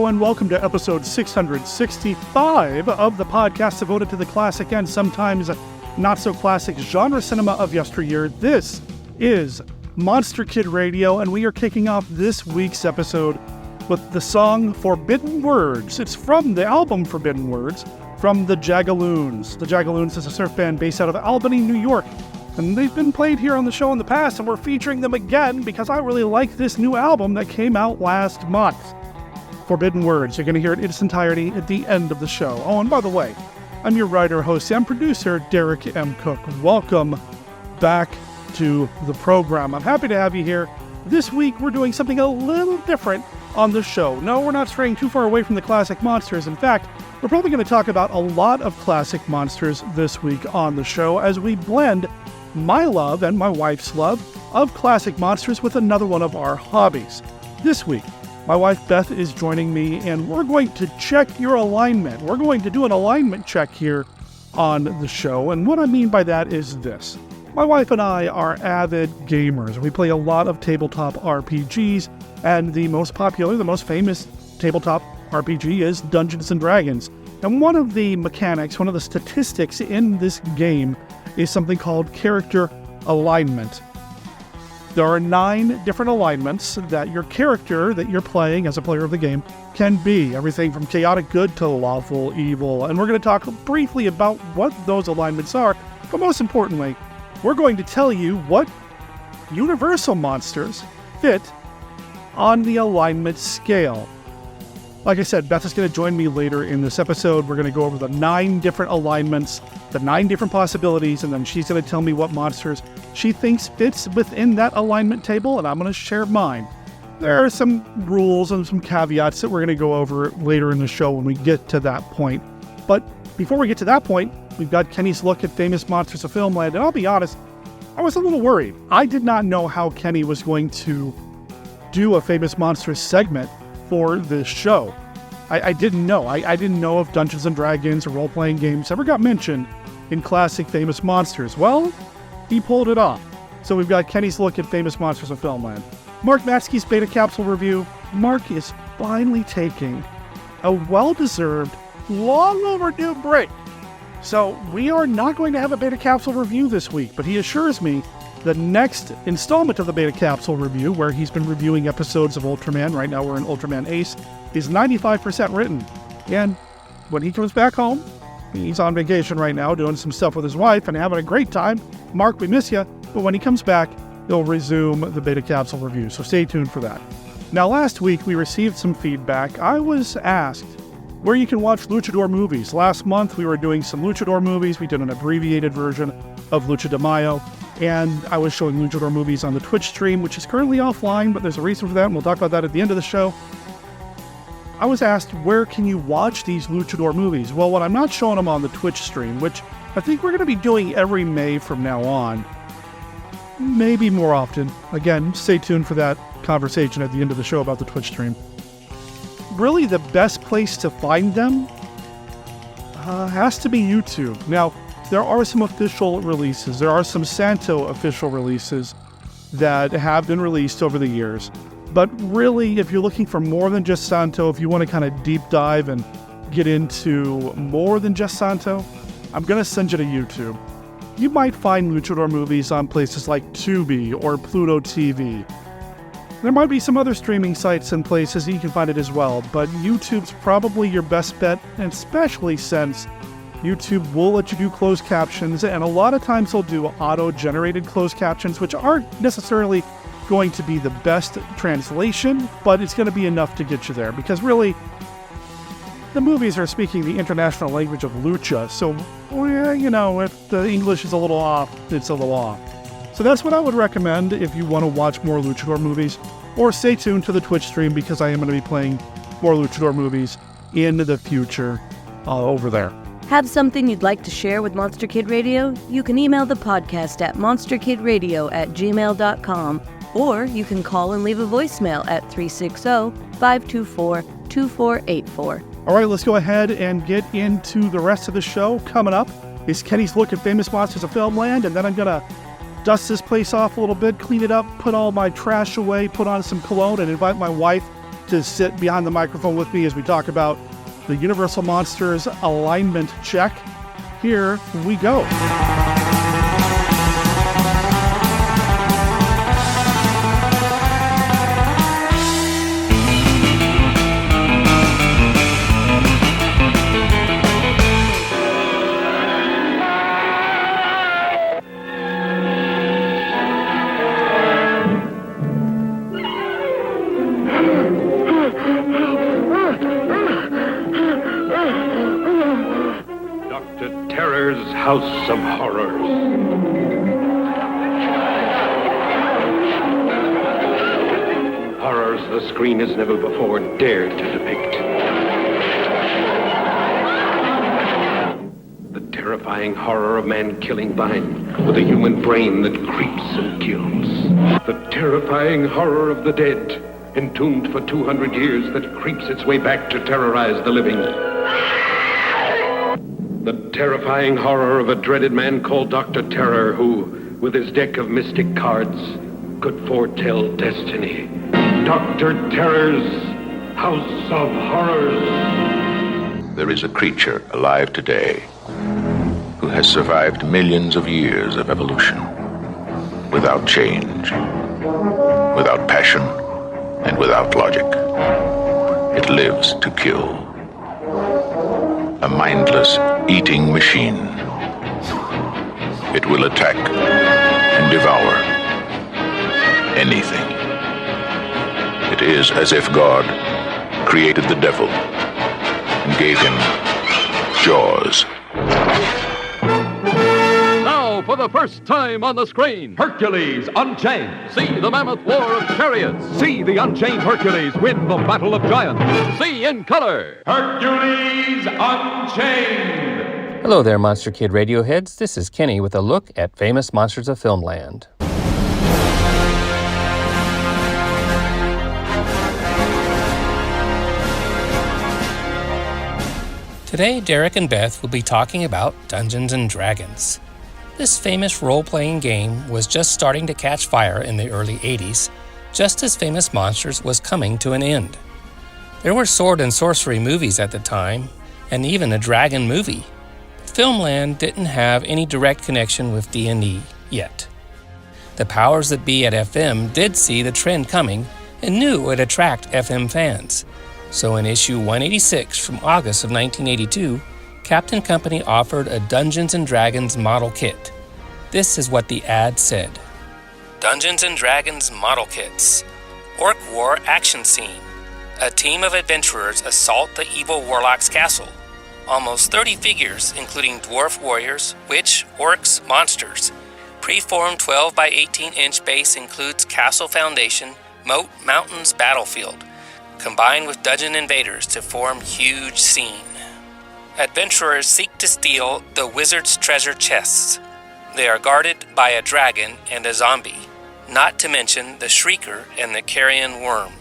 and welcome to episode 665 of the podcast devoted to the classic and sometimes not-so-classic genre cinema of yesteryear. This is Monster Kid Radio, and we are kicking off this week's episode with the song Forbidden Words. It's from the album Forbidden Words from the Jagaloons. The Jagaloons is a surf band based out of Albany, New York. And they've been played here on the show in the past, and we're featuring them again because I really like this new album that came out last month. Forbidden Words. You're going to hear it in its entirety at the end of the show. Oh, and by the way, I'm your writer, host, and producer, Derek M. Koch. Welcome back to the program. I'm happy to have you here. This week, we're doing something a little different on the show. No, we're not straying too far away from the classic monsters. In fact, we're probably going to talk about a lot of classic monsters this week on the show as we blend my love and my wife's love of classic monsters with another one of our hobbies. This week, my wife Beth is joining me, and we're going to check your alignment. We're going to do an alignment check here on the show, and what I mean by that is this. My wife and I are avid gamers. We play a lot of tabletop RPGs, and the most popular, the most famous tabletop RPG is Dungeons & Dragons. And one of the mechanics, one of the statistics in this game is something called character alignment. There are 9 different alignments that your character that you're playing as a player of the game can be. Everything from chaotic good to lawful evil. And we're going to talk briefly about what those alignments are. But most importantly, we're going to tell you what universal monsters fit on the alignment scale. Like I said, Beth is going to join me later in this episode. We're going to go over the 9 different alignments, the 9 different possibilities, and then she's going to tell me what monsters she thinks fits within that alignment table, and I'm going to share mine. There are some rules and some caveats that we're going to go over later in the show when we get to that point. But before we get to that point, we've got Kenny's look at Famous Monsters of Filmland, and I'll be honest, I was a little worried. I did not know how Kenny was going to do a Famous Monsters segment for this show. I didn't know. I didn't know if Dungeons & Dragons or role-playing games ever got mentioned in classic Famous Monsters. Well, he pulled it off. So we've got Kenny's look at Famous Monsters of Filmland. Mark Matsky's Beta Capsule review. Mark is finally taking a well-deserved, long overdue break. So we are not going to have a Beta Capsule review this week, but he assures me the next installment of the Beta Capsule review, where he's been reviewing episodes of Ultraman, right now we're in Ultraman Ace, is 95% written. And when he comes back home, he's on vacation right now doing some stuff with his wife and having a great time. Mark, we miss you. But when he comes back, he'll resume the Beta Capsule review. So stay tuned for that. Now, last week we received some feedback. I was asked where you can watch Luchador movies. Last month we were doing some Luchador movies. We did an abbreviated version of Lucha de Mayo. And I was showing Luchador movies on the Twitch stream, which is currently offline, but there's a reason for that, and we'll talk about that at the end of the show. I was asked, where can you watch these Luchador movies? Well, when I'm not showing them on the Twitch stream, which I think we're going to be doing every May from now on, maybe more often. Again, stay tuned for that conversation at the end of the show about the Twitch stream. Really, the best place to find them has to be YouTube. Now, there are some official releases. There are some Santo official releases that have been released over the years. But really, if you're looking for more than just Santo, if you want to kind of deep dive and get into more than just Santo, I'm going to send you to YouTube. You might find Luchador movies on places like Tubi or Pluto TV. There might be some other streaming sites and places that you can find it as well, but YouTube's probably your best bet, and especially since YouTube will let you do closed captions, and a lot of times they'll do auto-generated closed captions, which aren't necessarily going to be the best translation, but it's going to be enough to get you there, because really, the movies are speaking the international language of Lucha, so, well, you know, if the English is a little off, it's a little off. So that's what I would recommend if you want to watch more Luchador movies, or stay tuned to the Twitch stream, because I am going to be playing more Luchador movies in the future over there. Have something you'd like to share with Monster Kid Radio? You can email the podcast at monsterkidradio@gmail.com, or you can call and leave a voicemail at 360-524-2484. All right, let's go ahead and get into the rest of the show. Coming up is Kenny's look at Famous Monsters of Filmland, and then I'm going to dust this place off a little bit, clean it up, put all my trash away, put on some cologne, and invite my wife to sit behind the microphone with me as we talk about the Universal Monsters alignment check. Here we go. House of Horrors. Horrors the screen has never before dared to depict. The terrifying horror of man killing vine with a human brain that creeps and kills. The terrifying horror of the dead, entombed for 200 years, that creeps its way back to terrorize the living. The terrifying horror of a dreaded man called Dr. Terror, who, with his deck of mystic cards, could foretell destiny. Dr. Terror's House of Horrors. There is a creature alive today who has survived millions of years of evolution without change, without passion, and without logic. It lives to kill. A mindless eating machine. It will attack and devour anything. It is as if God created the devil and gave him jaws. Now, for the first time on the screen, Hercules Unchained. See the mammoth war of chariots. See the Unchained Hercules win the Battle of Giants. See in color, Hercules Unchained. Hello there, Monster Kid Radio heads. This is Kenny with a look at Famous Monsters of Filmland. Today, Derek and Beth will be talking about Dungeons & Dragons. This famous role-playing game was just starting to catch fire in the early 80s, just as Famous Monsters was coming to an end. There were sword and sorcery movies at the time, and even a dragon movie. Filmland didn't have any direct connection with D&D yet. The powers that be at FM did see the trend coming and knew it would attract FM fans. So in issue 186 from August of 1982, Captain Company offered a Dungeons & Dragons model kit. This is what the ad said. Dungeons & Dragons model kits. Orc War action scene. A team of adventurers assault the evil warlock's castle. Almost 30 figures, including dwarf warriors, witch, orcs, monsters. Preformed 12 by 18-inch base includes castle foundation, moat, mountains, battlefield, combined with dungeon invaders to form huge scene. Adventurers seek to steal the wizard's treasure chests. They are guarded by a dragon and a zombie, not to mention the Shrieker and the Carrion Worm.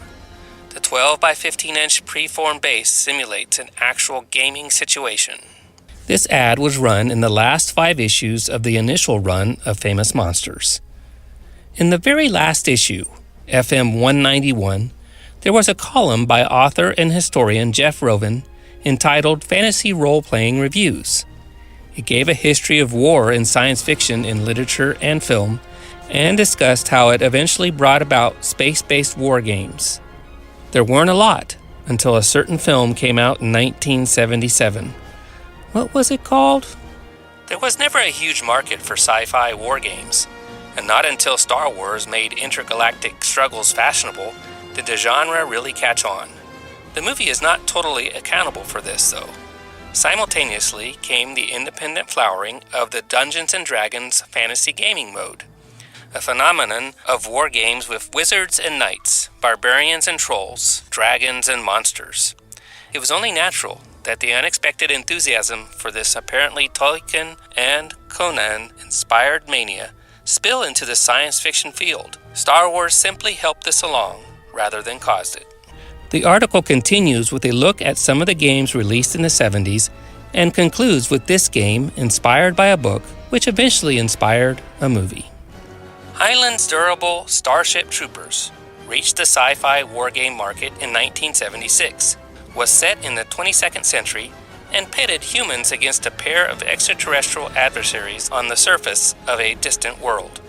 The 12 by 15-inch preformed base simulates an actual gaming situation. This ad was run in the last 5 issues of the initial run of Famous Monsters. In the very last issue, FM 191, there was a column by author and historian Jeff Rovin entitled Fantasy Role-Playing Reviews. It gave a history of war in science fiction in literature and film, and discussed how it eventually brought about space-based war games. There weren't a lot until a certain film came out in 1977. What was it called? There was never a huge market for sci-fi war games, and not until Star Wars made intergalactic struggles fashionable did the genre really catch on. The movie is not totally accountable for this, though. Simultaneously came the independent flowering of the Dungeons & Dragons fantasy gaming mode, a phenomenon of war games with wizards and knights, barbarians and trolls, dragons and monsters. It was only natural that the unexpected enthusiasm for this apparently Tolkien and Conan-inspired mania spill into the science fiction field. Star Wars simply helped this along, rather than caused it. The article continues with a look at some of the games released in the 70s and concludes with this game inspired by a book which eventually inspired a movie. Highland's Durable Starship Troopers, reached the sci-fi wargame market in 1976, was set in the 22nd century, and pitted humans against a pair of extraterrestrial adversaries on the surface of a distant world.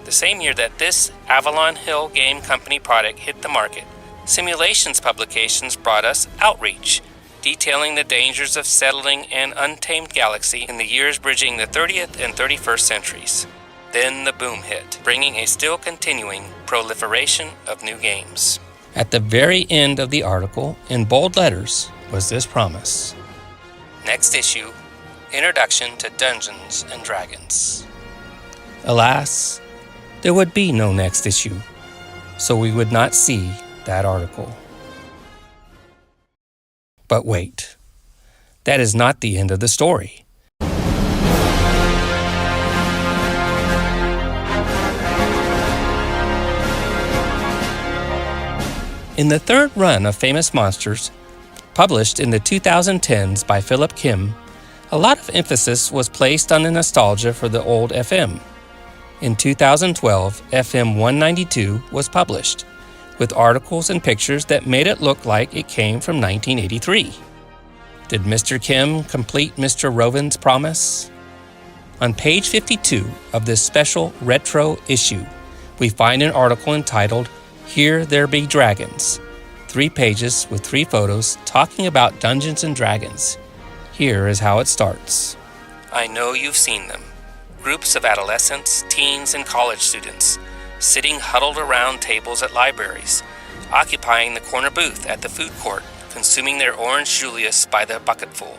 The same year that this Avalon Hill Game Company product hit the market, Simulations publications brought us Outreach, detailing the dangers of settling an untamed galaxy in the years bridging the 30th and 31st centuries. Then the boom hit, bringing a still continuing proliferation of new games. At the very end of the article, in bold letters, was this promise. Next issue, Introduction to Dungeons and Dragons. Alas, there would be no next issue, so we would not see that article. But wait, that is not the end of the story. In the third run of Famous Monsters, published in the 2010s by Philip Kim, a lot of emphasis was placed on the nostalgia for the old FM. In 2012, FM 192 was published, with articles and pictures that made it look like it came from 1983. Did Mr. Kim complete Mr. Rovin's promise? On page 52 of this special retro issue, we find an article entitled, Here There Be Dragons. 3 pages with 3 photos talking about Dungeons and Dragons. Here is how it starts. I know you've seen them. Groups of adolescents, teens, and college students, sitting huddled around tables at libraries, occupying the corner booth at the food court, consuming their orange Julius by the bucketful,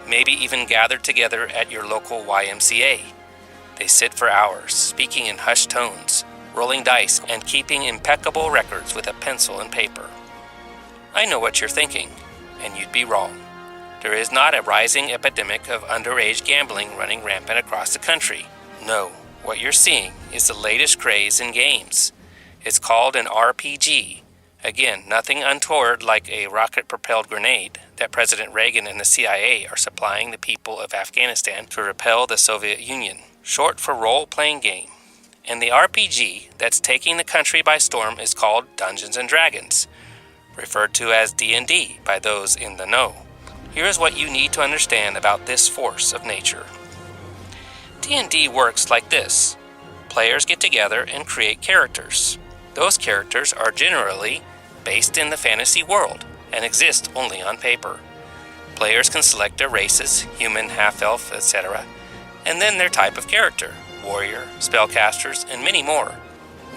maybe even gathered together at your local YMCA. They sit for hours, speaking in hushed tones, rolling dice, and keeping impeccable records with a pencil and paper. I know what you're thinking, and you'd be wrong. There is not a rising epidemic of underage gambling running rampant across the country. No, what you're seeing is the latest craze in games. It's called an RPG. Again, nothing untoward like a rocket-propelled grenade that President Reagan and the CIA are supplying the people of Afghanistan to repel the Soviet Union, short for role-playing game. And the RPG that's taking the country by storm is called Dungeons and Dragons, referred to as D&D by those in the know. Here is what you need to understand about this force of nature. D&D works like this. Players get together and create characters. Those characters are generally based in the fantasy world and exist only on paper. Players can select their races, human, half-elf, etc., and then their type of character, warrior, spellcasters, and many more.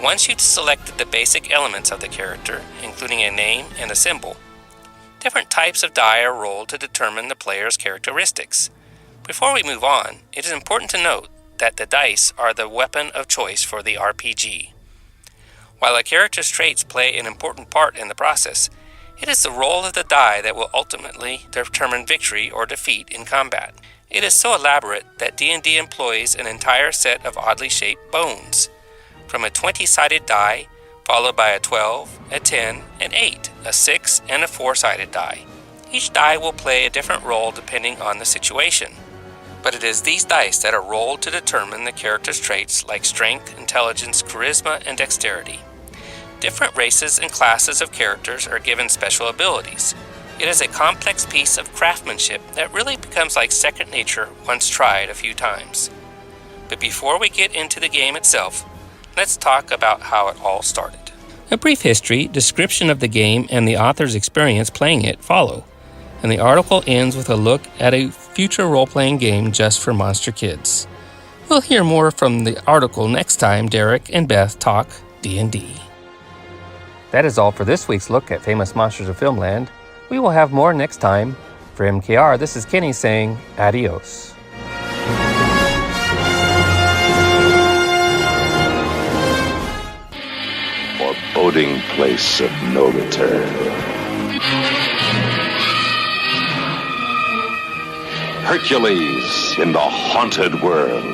Once you've selected the basic elements of the character, including a name and a symbol, different types of die are rolled to determine the player's characteristics. Before we move on, it is important to note that the dice are the weapon of choice for the RPG. While a character's traits play an important part in the process, it is the roll of the die that will ultimately determine victory or defeat in combat. It is so elaborate that D&D employs an entire set of oddly shaped bones, from a 20-sided die, followed by a 12, a 10, an 8, a 6, and a 4-sided die. Each die will play a different role depending on the situation, but it is these dice that are rolled to determine the character's traits like strength, intelligence, charisma, and dexterity. Different races and classes of characters are given special abilities. It is a complex piece of craftsmanship that really becomes like second nature once tried a few times. But before we get into the game itself, let's talk about how it all started. A brief history, description of the game, and the author's experience playing it follow, and the article ends with a look at a future role-playing game just for monster kids. We'll hear more from the article next time Derek and Beth talk D&D. That is all for this week's look at Famous Monsters of Filmland. We will have more next time. For MKR, this is Kenny saying adios. Foreboding place of no return. Hercules in the haunted world.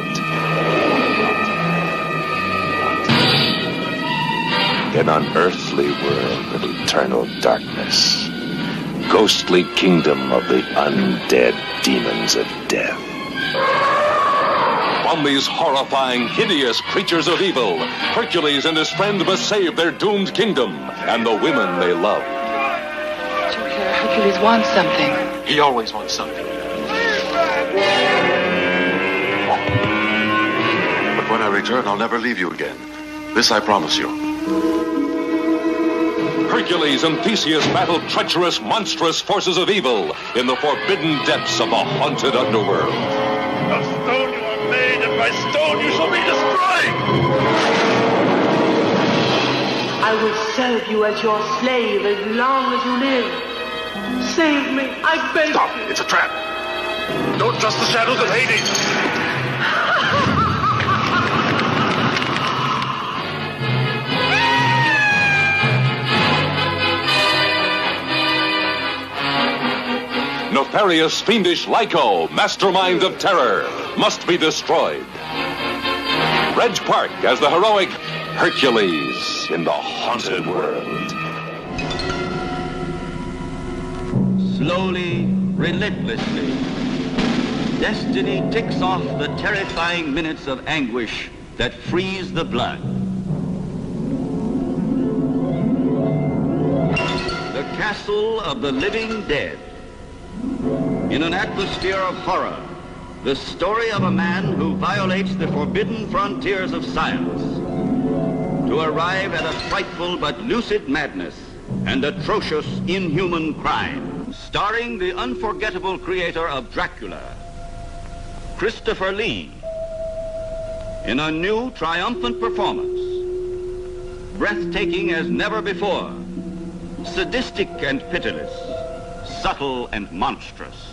An unearthly world of eternal darkness. Ghostly kingdom of the undead demons of death. From these horrifying, hideous creatures of evil, Hercules and his friend must save their doomed kingdom and the women they love. Hercules wants something. He always wants something. But when I return, I'll never leave you again. This I promise you. Hercules and Theseus battle treacherous, monstrous forces of evil in the forbidden depths of the haunted underworld. Of stone you are made, and by stone you shall be destroyed! I will serve you as your slave as long as you live. Save me, I beg you. Stop! It's a trap! Don't trust the shadows of Hades! Nefarious, fiendish Lyco, mastermind of terror, must be destroyed. Reg Park as the heroic Hercules in the haunted world. Slowly, relentlessly, destiny ticks off the terrifying minutes of anguish that freeze the blood. The castle of the living dead. In an atmosphere of horror, the story of a man who violates the forbidden frontiers of science to arrive at a frightful but lucid madness and atrocious inhuman crime. Starring the unforgettable creator of Dracula, Christopher Lee, in a new triumphant performance, breathtaking as never before, sadistic and pitiless, subtle and monstrous.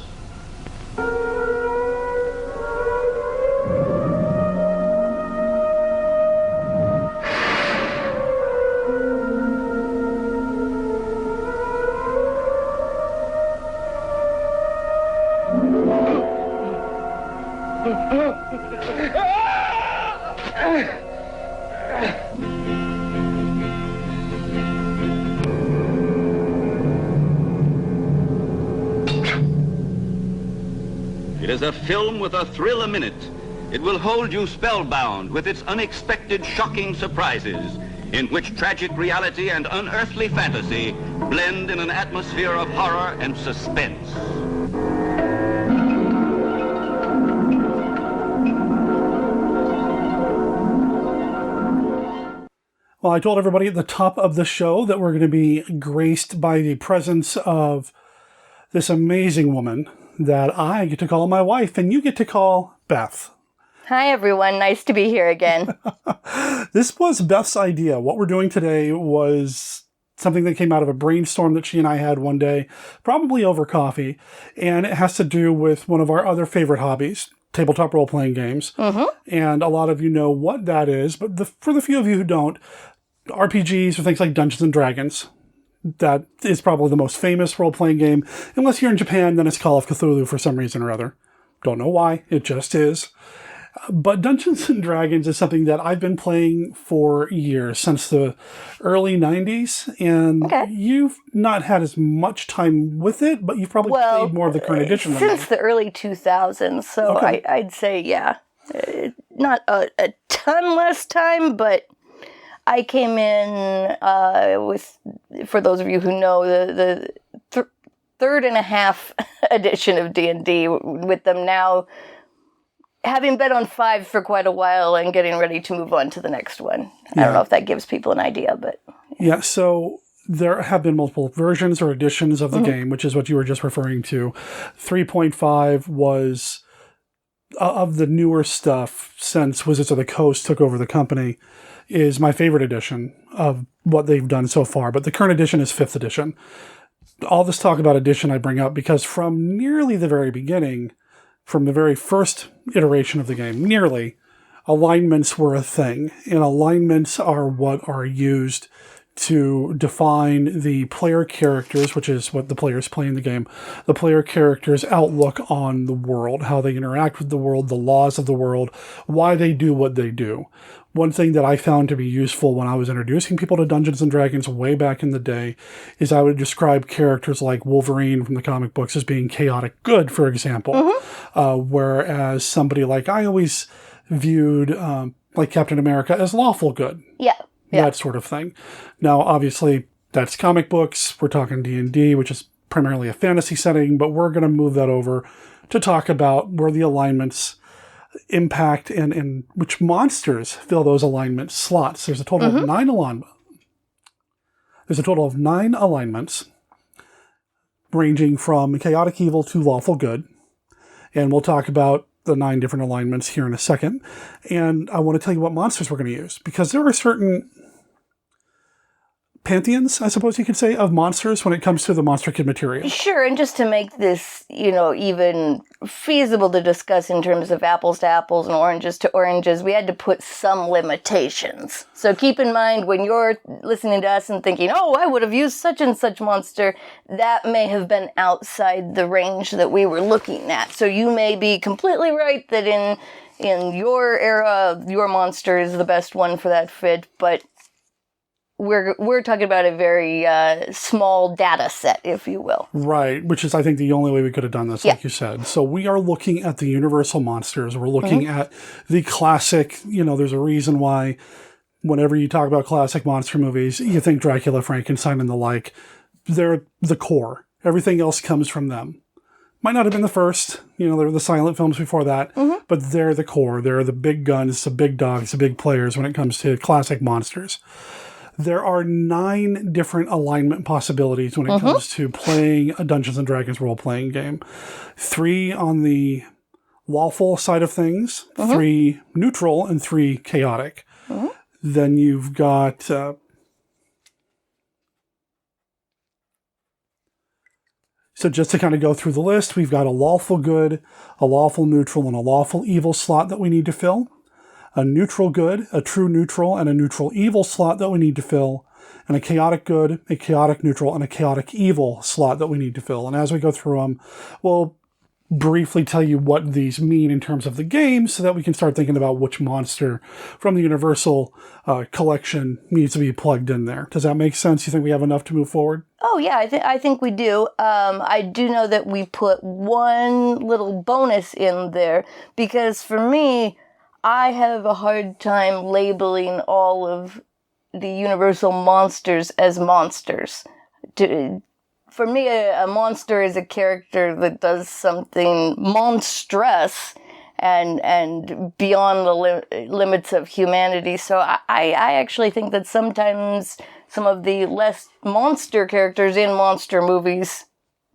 It is a film with a thrill a minute. It will hold you spellbound with its unexpected, shocking surprises, in which tragic reality and unearthly fantasy blend in an atmosphere of horror and suspense. Well, I told everybody at the top of the show that we're going to be graced by the presence of this amazing woman that I get to call my wife, and you get to call Beth. Hi, everyone. Nice to be here again. This was Beth's idea. What we're doing today was something that came out of a brainstorm that she and I had one day, probably over coffee, and it has to do with one of our other favorite hobbies, tabletop role-playing games. Mm-hmm. And a lot of you know what that is, but for the few of you who don't, RPGs are things like Dungeons and Dragons. That is probably the most famous role-playing game. Unless you're in Japan, then it's Call of Cthulhu for some reason or other. Don't know why, it just is. But Dungeons and Dragons is something that I've been playing for years, since the early 90s, and you've not had as much time with it, but you've probably played more of the current edition than me. Since the early 2000s, so I'd say, yeah. Not a ton less time, but I came in with, for those of you who know, the third and a half edition of D&D, with them now having been on 5 for quite a while and getting ready to move on to the next one. I don't know if that gives people an idea, but... Yeah, so there have been multiple versions or editions of the game, which is what you were just referring to. 3.5 was, of the newer stuff since Wizards of the Coast took over the company, is my favorite edition of what they've done so far. But the current edition is 5th edition. All this talk about edition I bring up because from nearly the very beginning, from the very first iteration of the game, nearly, alignments were a thing. And alignments are what are used to define the player characters, which is what the players play in the game, the player characters' outlook on the world, how they interact with the world, the laws of the world, why they do what they do. One thing that I found to be useful when I was introducing people to Dungeons & Dragons way back in the day is I would describe characters like Wolverine from the comic books as being chaotic good, for example. Whereas somebody like I always viewed like Captain America as lawful good. Yeah. That sort of thing. Now, obviously, that's comic books. We're talking D&D, which is primarily a fantasy setting, but we're going to move that over to talk about where the alignments impact and which monsters fill those alignment slots. There's a total of 9 alignments. There's a total of 9 alignments ranging from chaotic evil to lawful good. And we'll talk about the 9 different alignments here in a second. And I want to tell you what monsters we're going to use, because there are certain pantheons, I suppose you could say, of monsters when it comes to the Monster Kid material. Sure, and just to make this, even feasible to discuss in terms of apples to apples and oranges to oranges, we had to put some limitations. So keep in mind when you're listening to us and thinking, oh, I would have used such and such monster, that may have been outside the range that we were looking at. So you may be completely right that in your era, your monster is the best one for that fit, but we're talking about a very small data set, if you will. Right, which is, I think, the only way we could have done this, like you said. So we are looking at the universal monsters. We're looking at the classic, there's a reason why whenever you talk about classic monster movies, you think Dracula, Frankenstein, and the like. They're the core. Everything else comes from them. Might not have been the first, there were the silent films before that, but they're the core. They're the big guns, the big dogs, the big players when it comes to classic monsters. There are 9 different alignment possibilities when it comes to playing a Dungeons & Dragons role-playing game. 3 on the lawful side of things, 3 neutral, and 3 chaotic. Then you've got... so just to kind of go through the list, we've got a lawful good, a lawful neutral, and a lawful evil slot that we need to fill. A neutral good, a true neutral, and a neutral evil slot that we need to fill, and a chaotic good, a chaotic neutral, and a chaotic evil slot that we need to fill. And as we go through them, we'll briefly tell you what these mean in terms of the game so that we can start thinking about which monster from the Universal collection needs to be plugged in there. Does that make sense? You think we have enough to move forward? Oh, yeah, I think we do. I do know that we put one little bonus in there because for me, I have a hard time labeling all of the Universal monsters as monsters. For me, a monster is a character that does something monstrous and beyond the limits of humanity. So I actually think that sometimes some of the less monster characters in monster movies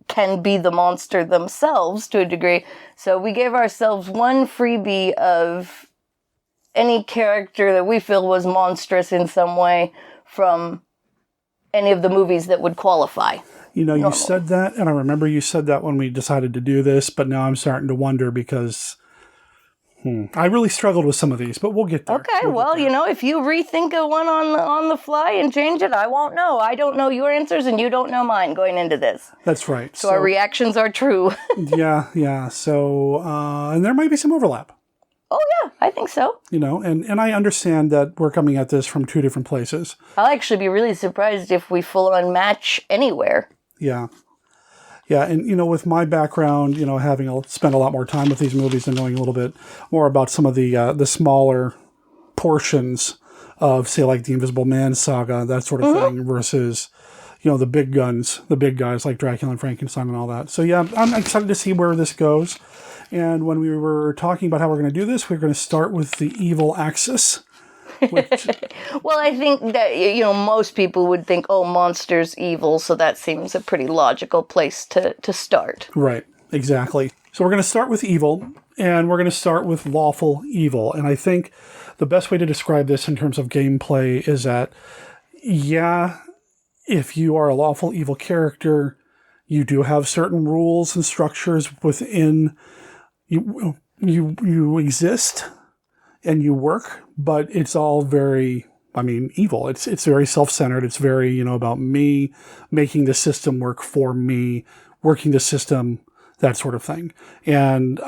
can be the monster themselves to a degree. So we gave ourselves one freebie of any character that we feel was monstrous in some way from any of the movies that would qualify. You said that, and I remember you said that when we decided to do this, but now I'm starting to wonder because I really struggled with some of these, but we'll get there. Okay, if you rethink of one on the fly and change it, I won't know. I don't know your answers, and you don't know mine going into this. That's right. So our reactions are true. Yeah. So, and there might be some overlap. Oh, yeah, I think so. And I understand that we're coming at this from 2 different places. I'll actually be really surprised if we full-on match anywhere. Yeah. Yeah, and, with my background, having spent a lot more time with these movies and knowing a little bit more about some of the smaller portions of, say, like the Invisible Man saga, that sort of thing, versus, the big guns, the big guys like Dracula and Frankenstein and all that. So, yeah, I'm excited to see where this goes. And when we were talking about how we're going to do this, we're going to start with the evil axis. Well, I think that, most people would think, oh, monster's evil, so that seems a pretty logical place to start. Right, exactly. So we're going to start with evil, and we're going to start with lawful evil. And I think the best way to describe this in terms of gameplay is that, if you are a lawful evil character, you do have certain rules and structures within you exist and you work, but it's all very evil. It's very self-centered. It's very, about me, making the system work for me, working the system, that sort of thing. And,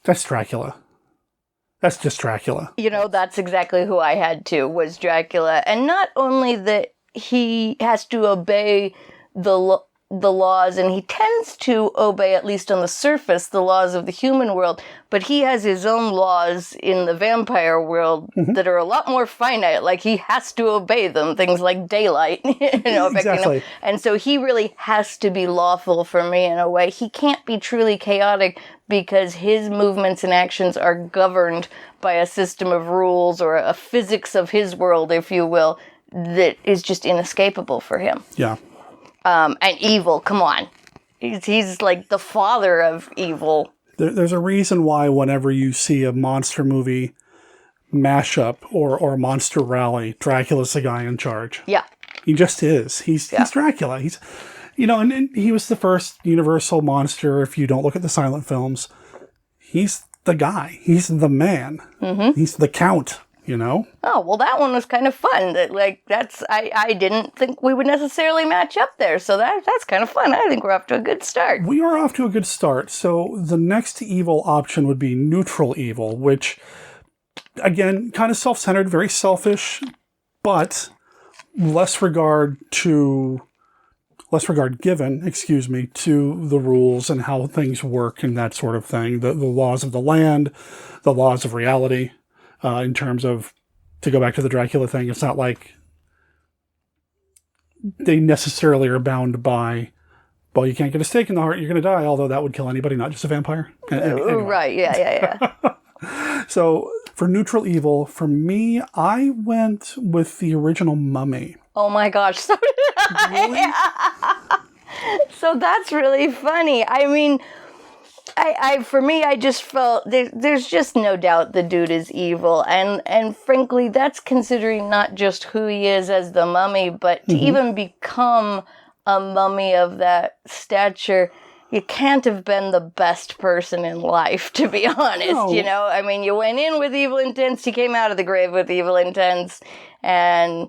that's Dracula. That's just Dracula. That's exactly who I had too, was Dracula. And not only that he has to obey the laws, and he tends to obey, at least on the surface, the laws of the human world, but he has his own laws in the vampire world that are a lot more finite. Like, he has to obey them, things like daylight, Exactly. And so he really has to be lawful for me in a way. He can't be truly chaotic because his movements and actions are governed by a system of rules or a physics of his world, if you will, that is just inescapable for him. Yeah. And evil, come on. He's like the father of evil. There's a reason why whenever you see a monster movie mashup or a monster rally, Dracula's the guy in charge. Yeah. He just is. He's Dracula. He's, and he was the first universal monster. If you don't look at the silent films, he's the guy. He's the man. Mm-hmm. He's the count. Oh, well, that one was kind of fun. I didn't think we would necessarily match up there, so that's kind of fun. I think we're off to a good start. We are off to a good start. So the next evil option would be neutral evil, which, again, kind of self-centered, very selfish, but less regard given, to the rules and how things work and that sort of thing. The laws of the land, the laws of reality. In terms of, to go back to the Dracula thing, it's not like they necessarily are bound by, well, you can't get a stake in the heart, you're going to die, although that would kill anybody, not just a vampire. Anyway. Right, yeah. So, for neutral evil, for me, I went with the original Mummy. Oh my gosh, so did I. Really? So that's really funny. For me, I just felt there's just no doubt the dude is evil, and frankly, that's considering not just who he is as the mummy, but to even become a mummy of that stature, you can't have been the best person in life, to be honest. No. You went in with evil intents, you came out of the grave with evil intents, and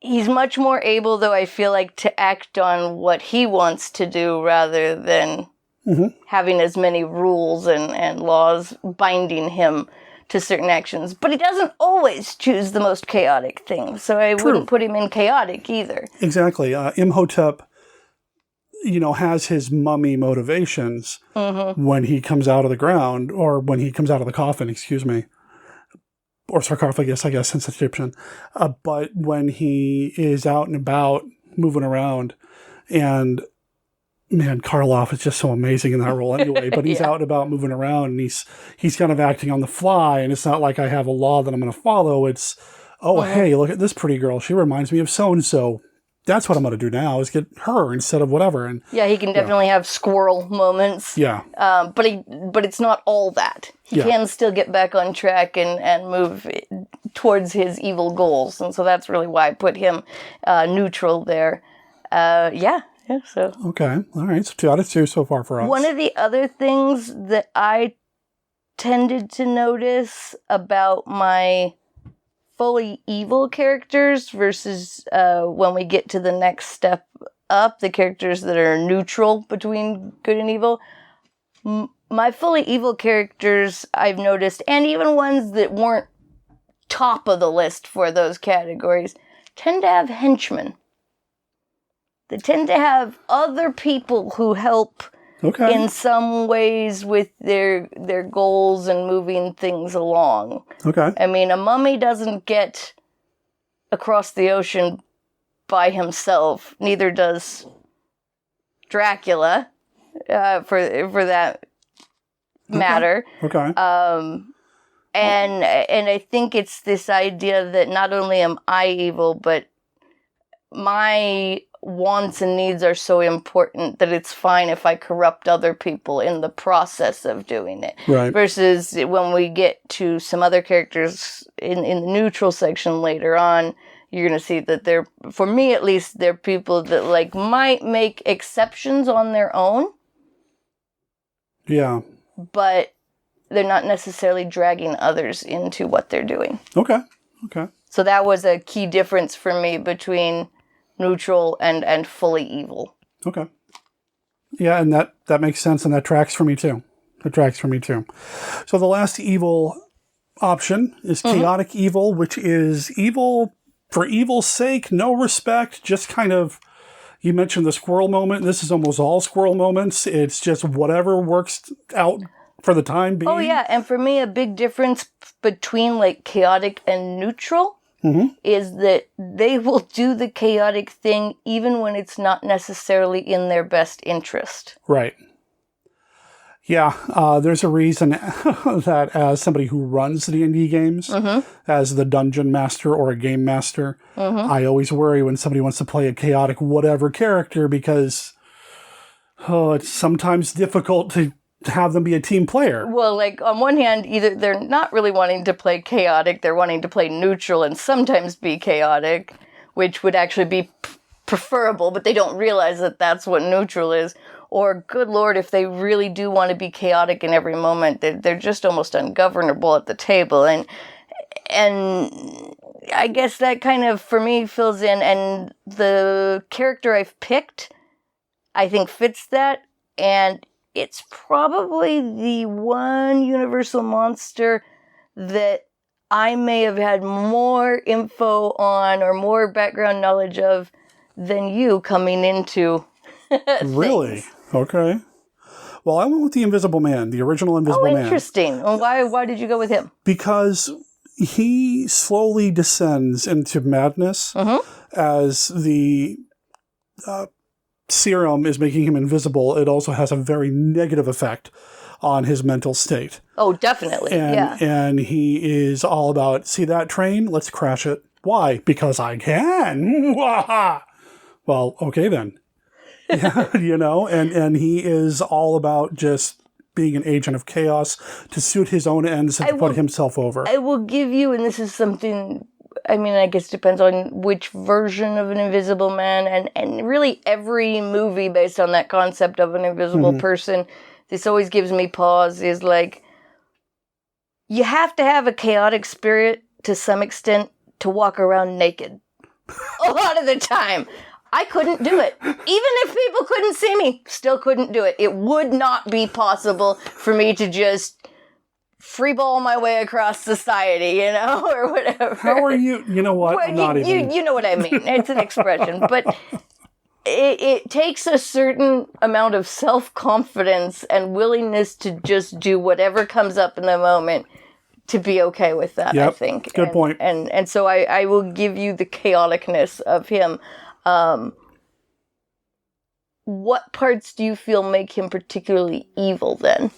he's much more able, though, I feel like, to act on what he wants to do rather than having as many rules and laws binding him to certain actions. But he doesn't always choose the most chaotic things, so I wouldn't put him in chaotic either. Exactly. Imhotep, has his mummy motivations when he comes out of the ground, or when he comes out of the coffin, or sarcophagus, I guess, since it's Egyptian. But when he is out and about, moving around, and man, Karloff is just so amazing in that role anyway, but he's out and about moving around, and he's kind of acting on the fly, and it's not like I have a law that I'm going to follow. It's, hey, look at this pretty girl. She reminds me of so-and-so. That's what I'm going to do now, is get her instead of whatever. And yeah, he can definitely have squirrel moments. Yeah. But it's not all that. He can still get back on track and move towards his evil goals. And so that's really why I put him neutral there. Yeah, so. Okay, all right. So 2 out of 2 so far for us. One of the other things that I tended to notice about my fully evil characters versus when we get to the next step up, the characters that are neutral between good and evil, my fully evil characters, I've noticed, and even ones that weren't top of the list for those categories, tend to have henchmen. They tend to have other people who help in some ways with their goals and moving things along. Okay. I mean, a mummy doesn't get across the ocean by himself. Neither does Dracula, for that matter. Okay. And I think it's this idea that not only am I evil, but my wants and needs are so important that it's fine if I corrupt other people in the process of doing it. Right. Versus when we get to some other characters in the neutral section later on, you're going to see that they're, for me at least, they're people that like might make exceptions on their own. Yeah. But they're not necessarily dragging others into what they're doing. Okay. So that was a key difference for me between neutral and fully evil. Okay. Yeah, and that makes sense, and that tracks for me too. So the last evil option is chaotic evil, which is evil for evil's sake, no respect, just kind of, you mentioned the squirrel moment. This is almost all squirrel moments. It's just whatever works out for the time being. Oh, yeah. And for me, a big difference between like chaotic and neutral is that they will do the chaotic thing even when it's not necessarily in their best interest. Right. Yeah, there's a reason that as somebody who runs D&D games, as the dungeon master or a game master, I always worry when somebody wants to play a chaotic whatever character because it's sometimes difficult to have them be a team player. Well, like on one hand, either they're not really wanting to play chaotic, they're wanting to play neutral and sometimes be chaotic, which would actually be preferable, but they don't realize that that's what neutral is. Or, good Lord, if they really do want to be chaotic in every moment, they're just almost ungovernable at the table. And I guess that kind of, for me, fills in. And the character I've picked, I think, fits that. And it's probably the one universal monster that I may have had more info on or more background knowledge of than you coming into Really? Okay. Well, I went with the Invisible Man, the original Invisible Man. Oh, interesting. Well, why did you go with him? Because he slowly descends into madness as the serum is making him invisible. It also has a very negative effect on his mental state. Oh, definitely. And he is all about, see that train? Let's crash it. Why? Because I can. Well, okay then. Yeah, and he is all about just being an agent of chaos to suit his own ends and to put himself over. I will give you, and this is something, I mean, I guess it depends on which version of an Invisible Man, and really every movie based on that concept of an invisible person, this always gives me pause, is like, you have to have a chaotic spirit to some extent to walk around naked. A lot of the time. I couldn't do it. Even if people couldn't see me, still couldn't do it. It would not be possible for me to just freeball my way across society, or whatever. How are you? You know what? Well, you know what I mean. It's an expression. But it takes a certain amount of self-confidence and willingness to just do whatever comes up in the moment to be okay with that, I think. Good point. And so I will give you the chaoticness of him. What parts do you feel make him particularly evil then?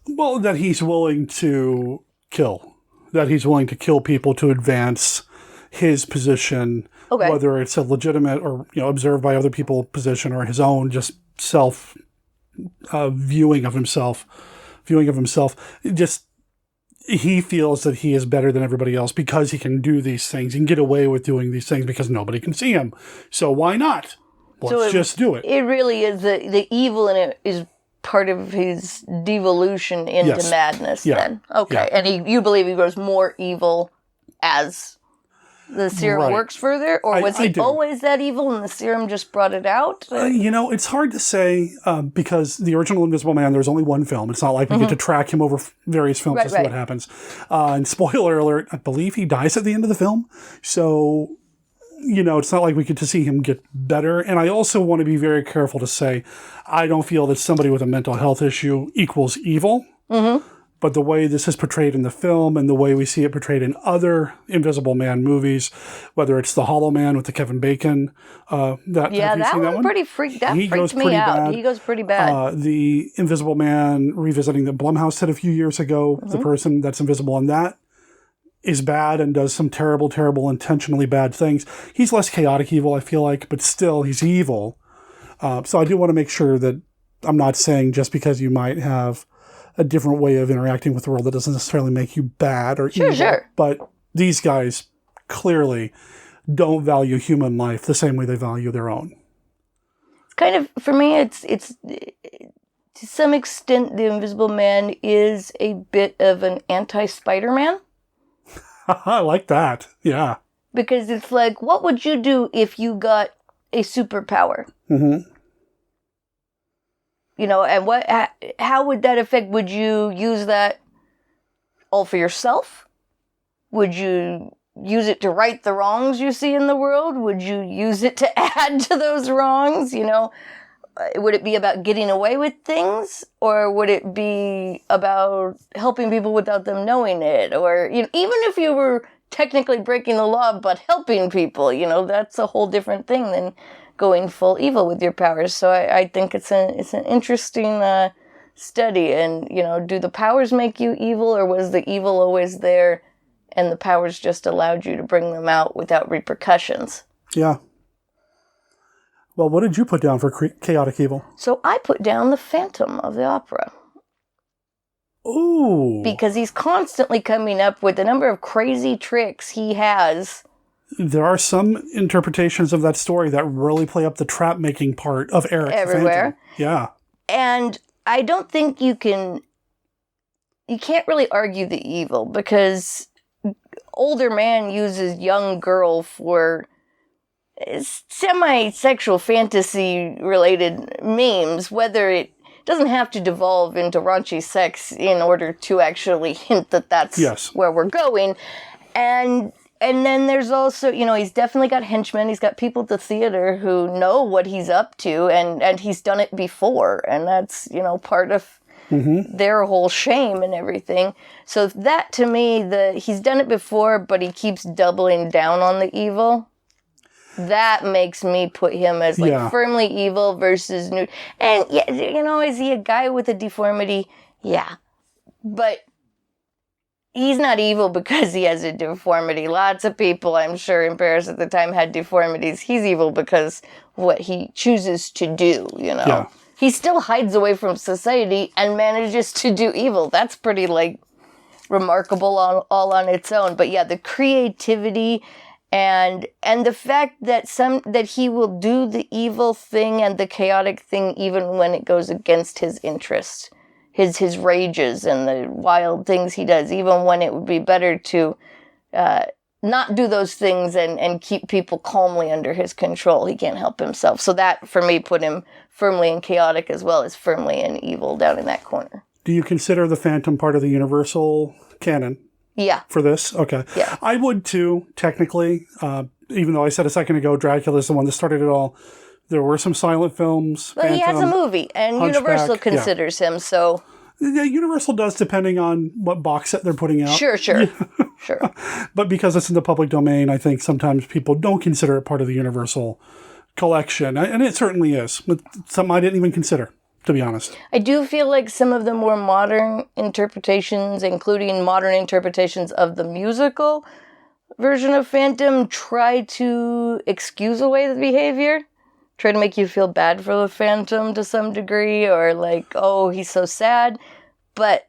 Well, that he's willing to kill. That he's willing to kill people to advance his position, whether it's a legitimate or observed by other people position or his own just self viewing of himself. Just he feels that he is better than everybody else because he can do these things and get away with doing these things because nobody can see him. So why not? Let's just do it. It really is the evil in it is part of his devolution into madness then. Okay. Yeah. And you believe he grows more evil as the serum works further? Or was he always that evil and the serum just brought it out? It's hard to say because the original Invisible Man, there's only one film. It's not like we get to track him over various films to see what happens. And spoiler alert, I believe he dies at the end of the film. So, it's not like we get to see him get better. And I also want to be very careful to say, I don't feel that somebody with a mental health issue equals evil. But the way this is portrayed in the film and the way we see it portrayed in other Invisible Man movies, whether it's The Hollow Man with the Kevin Bacon, have you seen that one? Pretty freaked me out. He goes pretty bad. The Invisible Man revisiting the Blumhouse did a few years ago, the person that's invisible in that is bad and does some terrible, terrible, intentionally bad things. He's less chaotic evil, I feel like, but still he's evil. So I do want to make sure that I'm not saying just because you might have a different way of interacting with the world that doesn't necessarily make you bad or evil. Sure. But these guys clearly don't value human life the same way they value their own. It's kind of, for me, it's to some extent, the Invisible Man is a bit of an anti-Spider-Man. I like that. Yeah. Because it's like, what would you do if you got a superpower? Mm-hmm. You know, and how would that affect? Would you use that all for yourself? Would you use it to right the wrongs you see in the world? Would you use it to add to those wrongs? You know, would it be about getting away with things, or would it be about helping people without them knowing it? Or, you know, even if you were technically breaking the law but helping people, you know, that's a whole different thing than going full evil with your powers. So I think it's an interesting study. And, you know, do the powers make you evil, or was the evil always there and the powers just allowed you to bring them out without repercussions? Yeah. Well, what did you put down for chaotic evil? So I put down the Phantom of the Opera. Ooh. Because he's constantly coming up with a number of crazy tricks he has. There are some interpretations of that story that really play up the trap-making part of Eric. Everywhere. Yeah. And I don't think you can't really argue the evil, because older man uses young girl for semi-sexual fantasy-related memes, whether it doesn't have to devolve into raunchy sex in order to actually hint that that's where we're going. And then there's also, you know, he's definitely got henchmen. He's got people at the theater who know what he's up to, and he's done it before. And that's, you know, part of their whole shame and everything. So that, to me, he's done it before, but he keeps doubling down on the evil. That makes me put him as firmly evil versus new. And yeah, you know, is he a guy with a deformity? Yeah, but he's not evil because he has a deformity. Lots of people, I'm sure, in Paris at the time had deformities. He's evil because what he chooses to do. You know, he still hides away from society and manages to do evil. That's pretty remarkable all on its own. But yeah, the creativity. And the fact that he will do the evil thing and the chaotic thing even when it goes against his interests, his rages and the wild things he does, even when it would be better to not do those things and keep people calmly under his control. He can't help himself. So that, for me, put him firmly in chaotic as well as firmly in evil down in that corner. Do you consider the Phantom part of the Universal canon? Yeah. For this? Okay. Yeah. I would too, technically. Even though I said a second ago, Dracula's the one that started it all. There were some silent films. Well, Phantom, he has a movie, and Hunchback, Universal considers him, so... Yeah, Universal does, depending on what box set they're putting out. Sure. Sure. But because it's in the public domain, I think sometimes people don't consider it part of the Universal collection. And it certainly is. Something I didn't even consider, to be honest. I do feel like some of the more modern interpretations, including modern interpretations of the musical version of Phantom, try to excuse away the behavior. Try to make you feel bad for the Phantom to some degree, or like, oh, he's so sad. But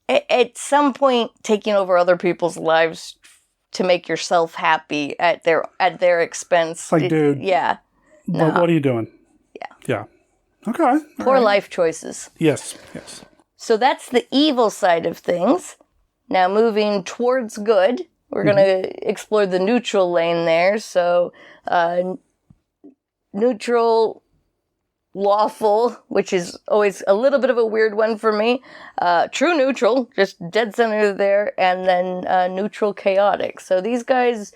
at some point, taking over other people's lives to make yourself happy at their expense. Like, dude. Yeah. What are you doing? Yeah. Okay. Poor life choices. Yes. So that's the evil side of things. Now moving towards good, we're going to explore the neutral lane there. So neutral, lawful, which is always a little bit of a weird one for me. True neutral, just dead center there. And then neutral chaotic. So these guys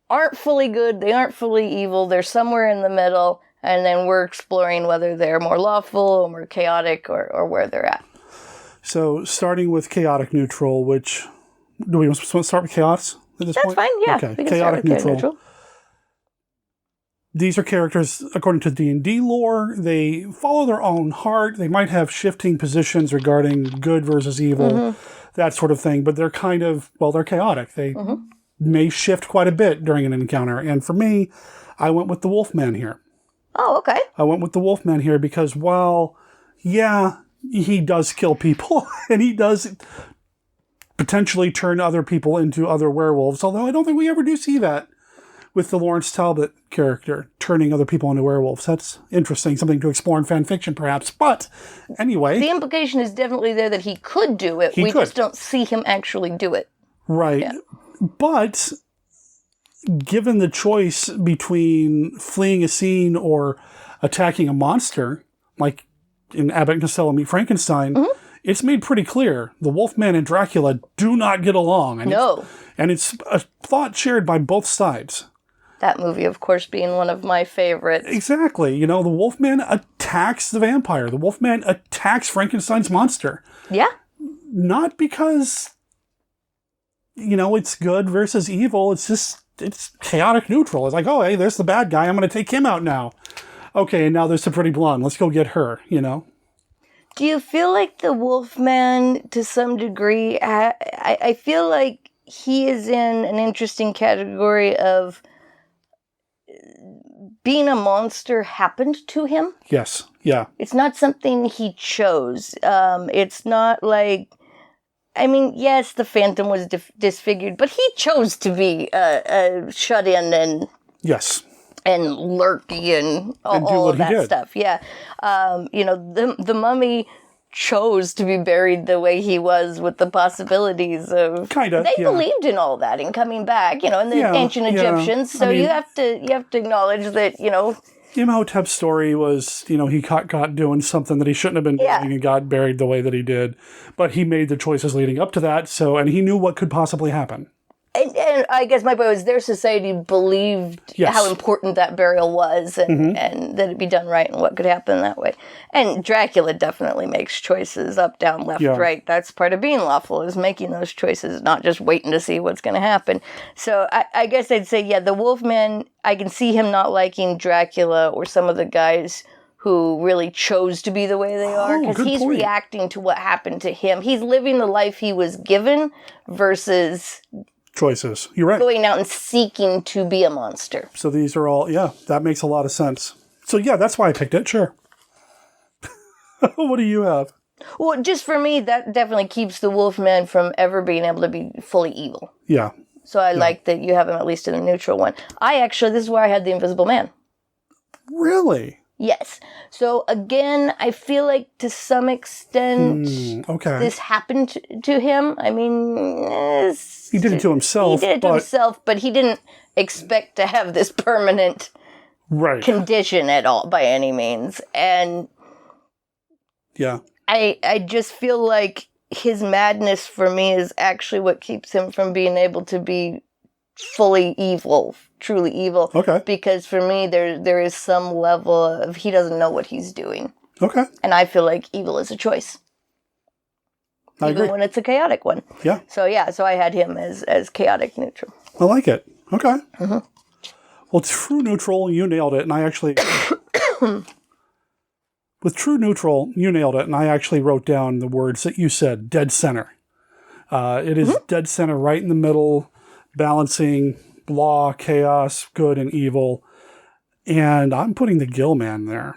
aren't fully good. They aren't fully evil. They're somewhere in the middle. And then we're exploring whether they're more lawful or more chaotic or where they're at. So starting with chaotic neutral, which... Do we want to start with chaos at this point? That's fine, yeah. Okay, chaotic neutral. These are characters, according to D&D lore, they follow their own heart. They might have shifting positions regarding good versus evil, that sort of thing. But they're kind of, they're chaotic. They may shift quite a bit during an encounter. And for me, I went with the Wolfman here. Oh, okay. I went with the Wolfman here because while, he does kill people, and he does potentially turn other people into other werewolves, although I don't think we ever do see that with the Lawrence Talbot character, turning other people into werewolves. That's interesting, something to explore in fan fiction, perhaps. But anyway, the implication is definitely there that he could do it. We just don't see him actually do it. Right. Yeah. But given the choice between fleeing a scene or attacking a monster, like in Abbott and Costello Meet Frankenstein, it's made pretty clear the Wolfman and Dracula do not get along. And it's a thought shared by both sides. That movie, of course, being one of my favorites. Exactly. The Wolfman attacks the vampire. The Wolfman attacks Frankenstein's monster. Yeah. Not because, it's good versus evil. It's chaotic neutral. It's like, oh, hey, there's the bad guy. I'm going to take him out now. Okay, and now there's the pretty blonde. Let's go get her, Do you feel like the Wolfman, to some degree, I feel like he is in an interesting category of being a monster happened to him? Yes, yeah. It's not something he chose. It's not like... yes, the Phantom was disfigured, but he chose to be shut in and... Yes. And lurky and all of that stuff. Yeah. The Mummy chose to be buried the way he was with the possibilities of... They believed in all that and coming back, and the ancient Egyptians. So you have to acknowledge that, Imhotep's story was, he got doing something that he shouldn't have been doing and got buried the way that he did. But he made the choices leading up to that, and he knew what could possibly happen. And I guess my point was their society believed how important that burial was and that it'd be done right and what could happen that way. And Dracula definitely makes choices up, down, left, right. That's part of being lawful, is making those choices, not just waiting to see what's going to happen. So I guess I'd say, the Wolfman, I can see him not liking Dracula or some of the guys who really chose to be the way they are, because he's reacting to what happened to him. He's living the life he was given versus... choices. You're right. Going out and seeking to be a monster. So these are all, that makes a lot of sense. So that's why I picked it, sure. What do you have? Well, just for me, that definitely keeps the Wolfman from ever being able to be fully evil. Yeah. So I like that you have him at least in a neutral one. This is where I had the Invisible Man. Really? Yes. So again, I feel like to some extent this happened to him. He did it to himself. But he didn't expect to have this permanent condition at all by any means. And I just feel like his madness for me is actually what keeps him from being able to be fully evil, truly evil. Okay. Because for me, there is some level of he doesn't know what he's doing. Okay. And I feel like evil is a choice. I Even agree. when it's a chaotic one. Yeah. So I had him as chaotic neutral. I like it. Okay. Mm-hmm. Well, true neutral, you nailed it, and I actually... With true neutral, you nailed it, and I actually wrote down the words that you said, dead center. It is dead center, right in the middle, balancing law, chaos, good, and evil. And I'm putting the Gill Man there.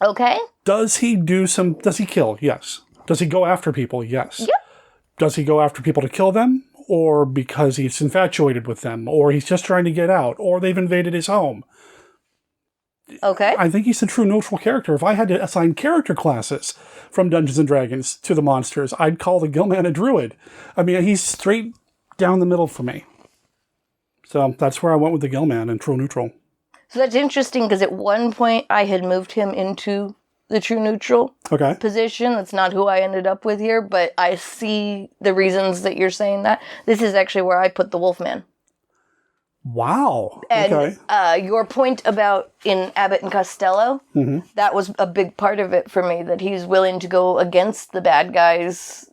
Okay. Does he kill? Yes. Does he go after people? Yes. Yep. Does he go after people to kill them? Or because he's infatuated with them? Or he's just trying to get out? Or they've invaded his home? Okay. I think he's a true neutral character. If I had to assign character classes from Dungeons & Dragons to the monsters, I'd call the Gill Man a druid. He's straight down the middle for me. So that's where I went with the Gill Man and true neutral. So that's interesting, because at one point I had moved him into the true neutral position. That's not who I ended up with here, but I see the reasons that you're saying that. This is actually where I put the Wolfman. Wow. And your point about in Abbott and Costello, that was a big part of it for me, that he's willing to go against the bad guys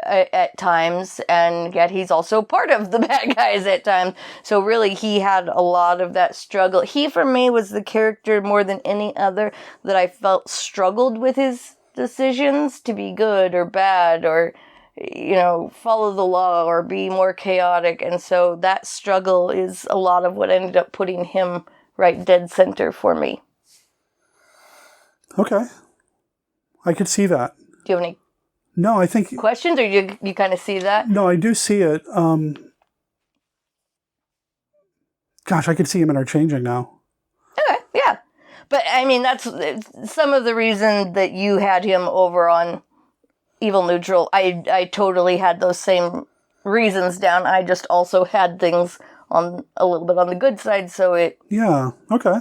at times, and yet he's also part of the bad guys at times. So really, he had a lot of that struggle. He, for me, was the character more than any other that I felt struggled with his decisions to be good or bad, or follow the law or be more chaotic. And so that struggle is a lot of what ended up putting him right dead center for me. Okay. I could see that. Do you have any No, I think... questions, or you kind of see that? No, I do see it. Gosh, I could see him interchanging now. Okay, yeah. But, I mean, that's some of the reason that you had him over on Evil Neutral. I totally had those same reasons down. I just also had things on a little bit on the good side, so it... Yeah, okay.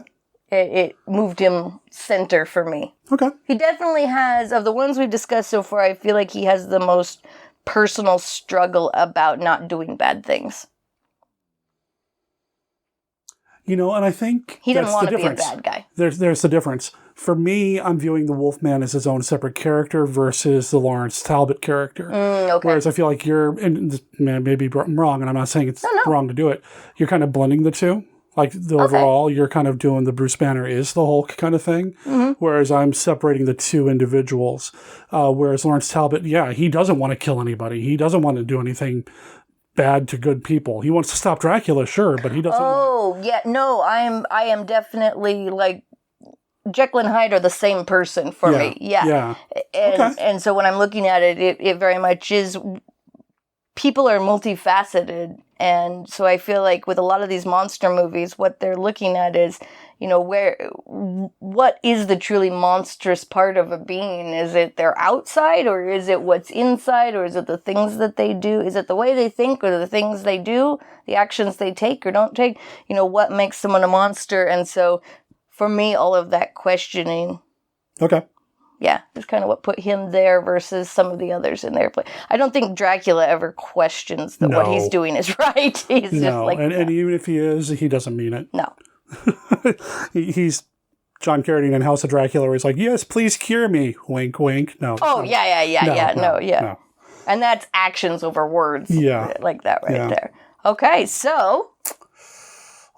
It moved him center for me. Okay. He definitely has, of the ones we've discussed so far, I feel like he has the most personal struggle about not doing bad things. You know, and I think he didn't that's want the to be a difference. bad guy. There's the difference. For me, I'm viewing the Wolfman as his own separate character versus the Lawrence Talbot character. Okay. Whereas I feel like you're, and maybe I'm wrong, and I'm not saying it's wrong to do it, you're kind of blending the two. Like, the overall, you're kind of doing the Bruce Banner is the Hulk kind of thing. Mm-hmm. Whereas I'm separating the two individuals. Whereas Lawrence Talbot, yeah, he doesn't want to kill anybody. He doesn't want to do anything bad to good people. He wants to stop Dracula, sure, but he doesn't. Yeah, no, I am definitely like Jekyll and Hyde are the same person for me. Yeah. And so when I'm looking at it, it very much is. People are multifaceted, and so I feel like with a lot of these monster movies, what they're looking at is, you know, what is the truly monstrous part of a being? Is it their outside, or is it what's inside, or is it the things that they do? Is it the way they think, or the things they do, the actions they take or don't take? You know, what makes someone a monster? And so, for me, all of that questioning. Okay. Yeah, it's kind of what put him there versus some of the others in their place. I don't think Dracula ever questions that what he's doing is right. He's just like... And even if he is, he doesn't mean it. No. He's John Carradine in House of Dracula, where he's like, yes, please cure me. Wink, wink. No. Oh, yeah. And that's actions over words. Yeah. Like that there. Okay, so...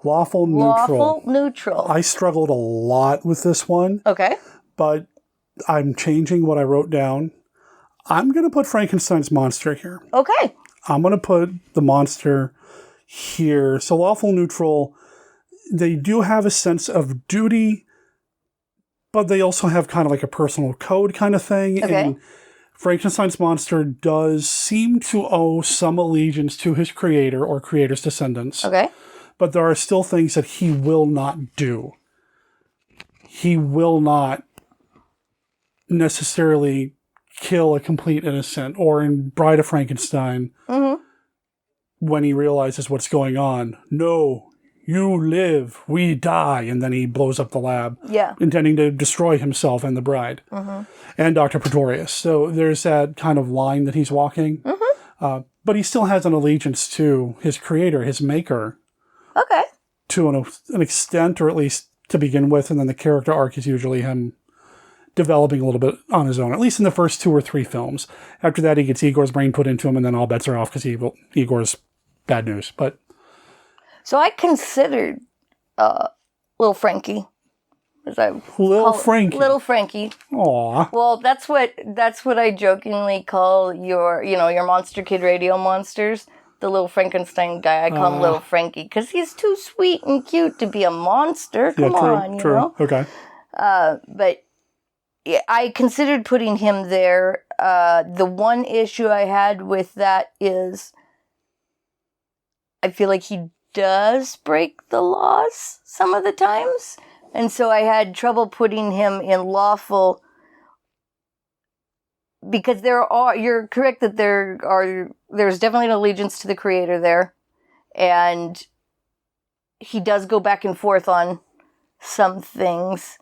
Lawful neutral. I struggled a lot with this one. Okay. But... I'm changing what I wrote down. I'm going to put Frankenstein's monster here. Okay. I'm going to put the monster here. So lawful neutral, they do have a sense of duty, but they also have kind of like a personal code kind of thing. Okay. And Frankenstein's monster does seem to owe some allegiance to his creator or creator's descendants. Okay. But there are still things that he will not do. He will not necessarily kill a complete innocent, or in Bride of Frankenstein, when he realizes what's going on, no, you live, we die, and then he blows up the lab, intending to destroy himself and the bride, and Dr. Pretorius. So there's that kind of line that he's walking, but he still has an allegiance to his creator, his maker, to an extent, or at least to begin with, and then the character arc is usually him developing a little bit on his own, at least in the first 2 or 3 films. After that, he gets Igor's brain put into him, and then all bets are off because Igor's bad news. But so I considered Little Frankie. Little Frankie. Aw. Well, that's what I jokingly call your Monster Kid Radio monsters. The little Frankenstein guy, I call him Little Frankie because he's too sweet and cute to be a monster. Come on, you know. Okay. But. I considered putting him there. The one issue I had with that is I feel like he does break the laws some of the times. And so I had trouble putting him in lawful because you're correct that there's definitely an allegiance to the creator there. And he does go back and forth on some things.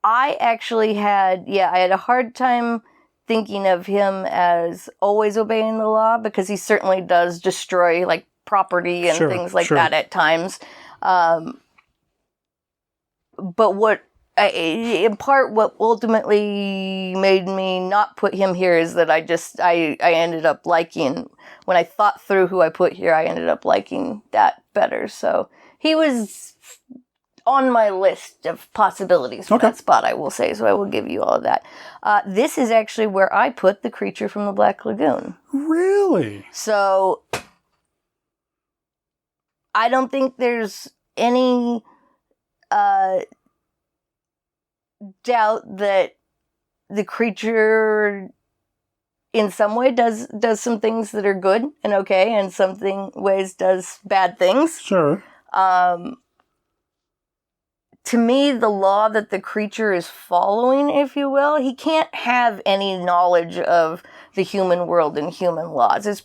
I actually had a hard time thinking of him as always obeying the law because he certainly does destroy like property and things like that at times. But what ultimately made me not put him here is that I ended up liking, when I thought through who I put here, I ended up liking that better. So he was on my list of possibilities for that spot, I will say. So I will give you all of that. This is actually where I put the creature from the Black Lagoon. Really? So I don't think there's any doubt that the creature in some way does some things that are good and okay, and ways does bad things. Sure. To me, the law that the creature is following, if you will, he can't have any knowledge of the human world and human laws. It's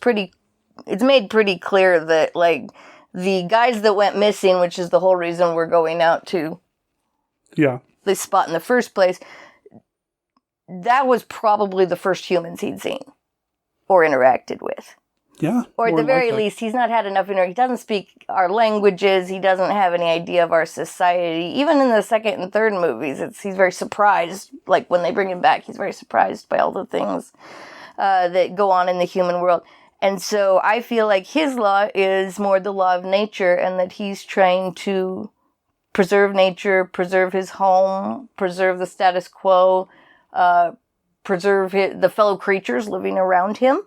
made pretty clear that, like, the guys that went missing, which is the whole reason we're going out to this spot in the first place, that was probably the first humans he'd seen or interacted with. Yeah. Or at the very least, he's not had enough he doesn't speak our languages. He doesn't have any idea of our society. Even in the second and third movies, he's very surprised. Like, when they bring him back, he's very surprised by all the things that go on in the human world. And so I feel like his law is more the law of nature, and that he's trying to preserve nature, preserve his home, preserve the status quo, preserve the fellow creatures living around him,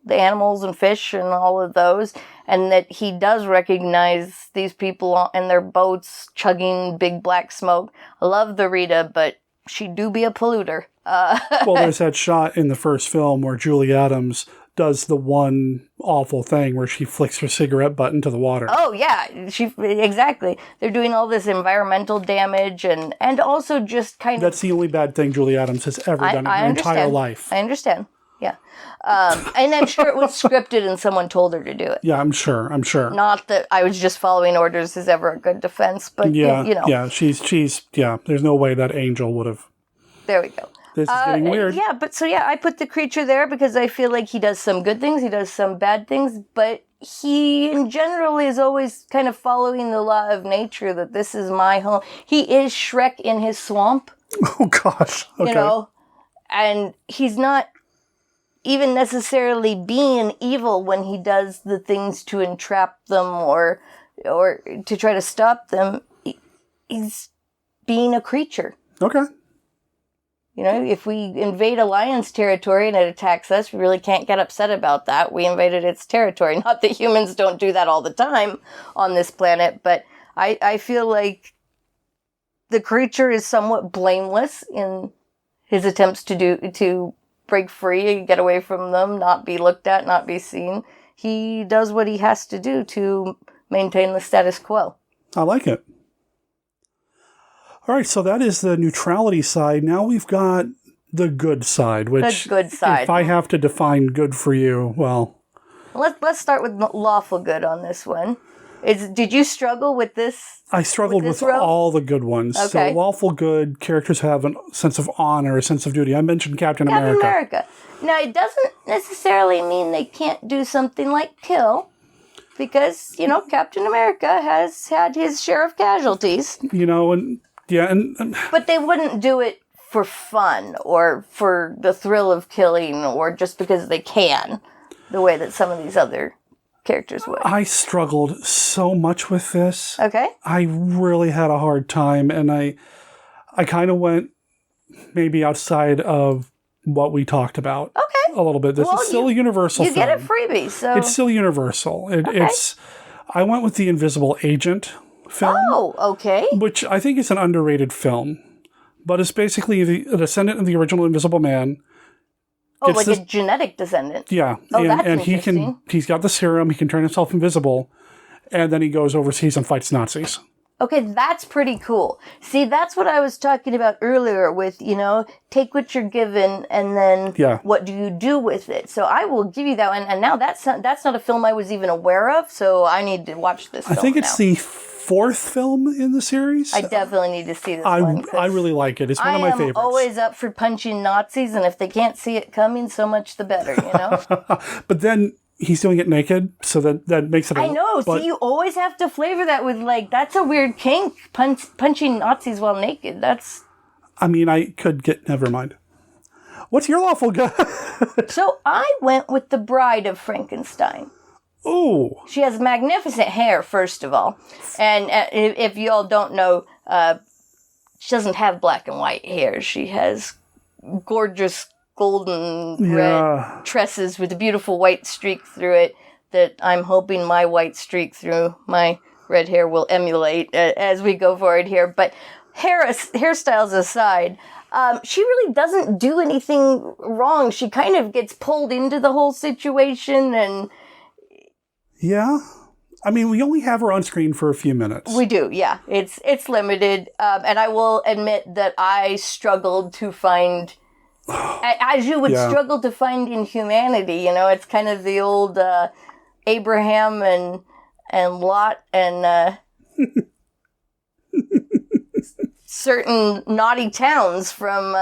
the animals and fish and all of those, and that he does recognize these people in their boats chugging big black smoke. I love the Rita, but she do be a polluter. Well, there's that shot in the first film where Julie Adams does the one awful thing where she flicks her cigarette butt into the water. Oh, yeah, exactly. They're doing all this environmental damage and also just kind of... That's the only bad thing Julie Adams has ever done in her entire life. I understand. Yeah. And I'm sure it was scripted and someone told her to do it. Yeah, I'm sure. Not that I was just following orders is ever a good defense, but, yeah, you know. Yeah, she's there's no way that angel would have. There we go. This is getting weird. Yeah, I put the creature there because I feel like he does some good things, he does some bad things, but he in general is always kind of following the law of nature, that this is my home. He is Shrek in his swamp. Oh, gosh. Okay. You know, and he's not even necessarily being evil when he does the things to entrap them or to try to stop them. He's being a creature. Okay. You know, if we invade a lion's territory and it attacks us, we really can't get upset about that. We invaded its territory. Not that humans don't do that all the time on this planet, but I feel like the creature is somewhat blameless in his attempts to break free, get away from them, not be looked at, not be seen. He does what he has to do to maintain the status quo. I like it. All right, so that is the neutrality side. Now we've got the good side, which, the good side. If I have to define good for you, well... Let's start with lawful good on this one. Did you struggle with this? I struggled with all the good ones. Okay. So lawful good, characters have a sense of honor, a sense of duty. I mentioned Captain America. Now, it doesn't necessarily mean they can't do something like kill, because, you know, Captain America has had his share of casualties. You know, and... Yeah, and but they wouldn't do it for fun or for the thrill of killing or just because they can, the way that some of these other characters would. I struggled so much with this. Okay. I really had a hard time, and I kind of went maybe outside of what we talked about. Okay. A little bit. This is still a Universal film. You get a freebie, so... It's still Universal. I went with the Invisible Agent film. Oh, okay. Which I think is an underrated film. But it's basically a descendant of the original Invisible Man. Oh, like a genetic descendant. Yeah. Oh, that's interesting. He's got the serum, he can turn himself invisible, and then he goes overseas and fights Nazis. Okay, that's pretty cool. See, that's what I was talking about earlier with, you know, take what you're given and then what do you do with it? So I will give you that one. And now that's not a film I was even aware of, so I need to watch this film I think it's the fourth film in the series. I definitely need to see this one. I really like it. It's one of my favorites. I am always up for punching Nazis, and if they can't see it coming, so much the better, you know? But then he's doing it naked, so that makes it... I know. See, you always have to flavor that with, like, that's a weird kink, punching Nazis while naked. That's... I mean, I could get... Never mind. What's your lawful good? So I went with the Bride of Frankenstein. Ooh. She has magnificent hair, first of all. And if you all don't know, she doesn't have black and white hair. She has gorgeous golden red tresses with a beautiful white streak through it that I'm hoping my white streak through my red hair will emulate as we go forward here. But hairstyles aside, She really doesn't do anything wrong. She kind of gets pulled into the whole situation, and yeah. I mean, we only have her on screen for a few minutes. We do, yeah. It's limited, and I will admit that I struggled to find, as you would struggle to find in humanity. You know, it's kind of the old Abraham and Lot and certain naughty towns from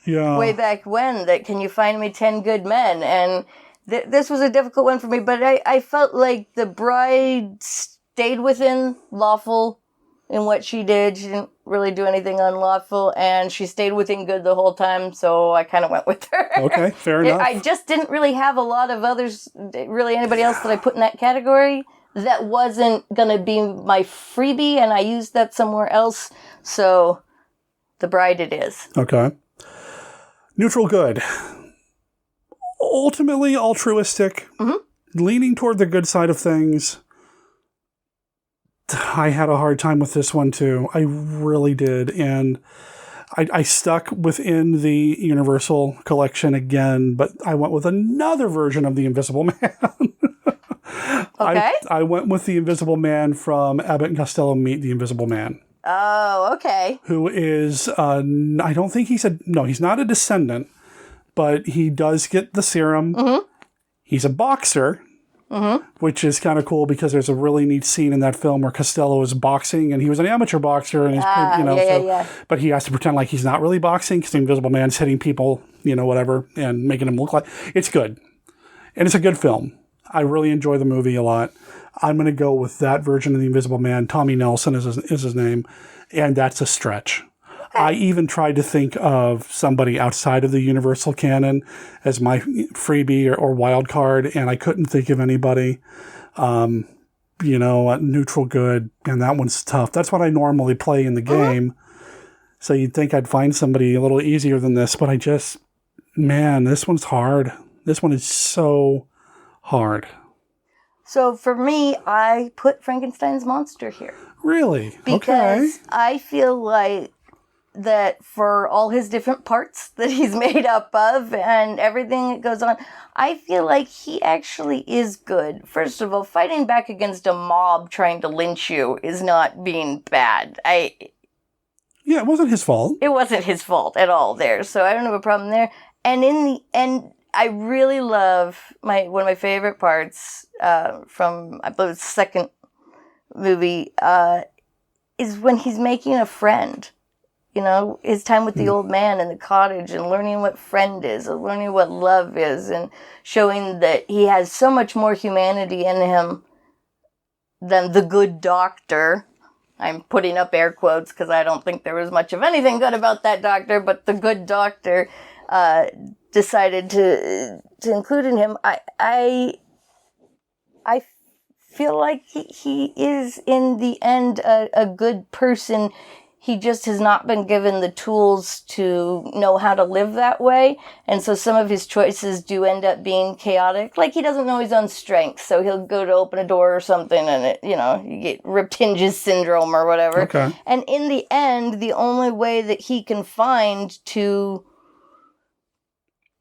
way back when. That can you find me 10 good men? And this was a difficult one for me, but I felt like the bride stayed within lawful in what she did. She didn't really do anything unlawful, and she stayed within good the whole time, so I kind of went with her. Okay, fair enough. I just didn't really have a lot of others, really anybody else that I put in that category that wasn't going to be my freebie, and I used that somewhere else, so the bride it is. Okay. Neutral good. Ultimately altruistic, leaning toward the good side of things. I had a hard time with this one too. I really did. And I stuck within the Universal collection again, but I went with another version of the Invisible Man. Okay. I went with the Invisible Man from Abbott and Costello Meet the Invisible Man. Oh, okay. Who is, I don't think he's not a descendant, but he does get the serum. Mm-hmm. He's a boxer, which is kind of cool because there's a really neat scene in that film where Costello is boxing, and he was an amateur boxer, and he's, but he has to pretend like he's not really boxing because the Invisible Man's hitting people, whatever, and making him look like it's good, and it's a good film. I really enjoy the movie a lot. I'm going to go with that version of the Invisible Man. Tommy Nelson is his name, and that's a stretch. I even tried to think of somebody outside of the Universal canon as my freebie or wild card, and I couldn't think of anybody. Neutral good, and that one's tough. That's what I normally play in the game. So you'd think I'd find somebody a little easier than this, but this one's hard. This one is so hard. So for me, I put Frankenstein's monster here. Really? Because I feel like that for all his different parts that he's made up of and everything that goes on, I feel like he actually is good. First of all, fighting back against a mob trying to lynch you is not being bad. It wasn't his fault. It wasn't his fault at all there, so I don't have a problem there. And in the end, I really love one of my favorite parts from, I believe it's the second movie, is when he's making a friend. His time with the old man in the cottage and learning what friend is and learning what love is and showing that he has so much more humanity in him than the good doctor. I'm putting up air quotes because I don't think there was much of anything good about that doctor, but the good doctor decided to include in him. I feel like he is, in the end, a good person. He just has not been given the tools to know how to live that way. And so some of his choices do end up being chaotic. Like he doesn't know his own strengths. So he'll go to open a door or something and you get ripped hinges syndrome or whatever. Okay. And in the end, the only way that he can find to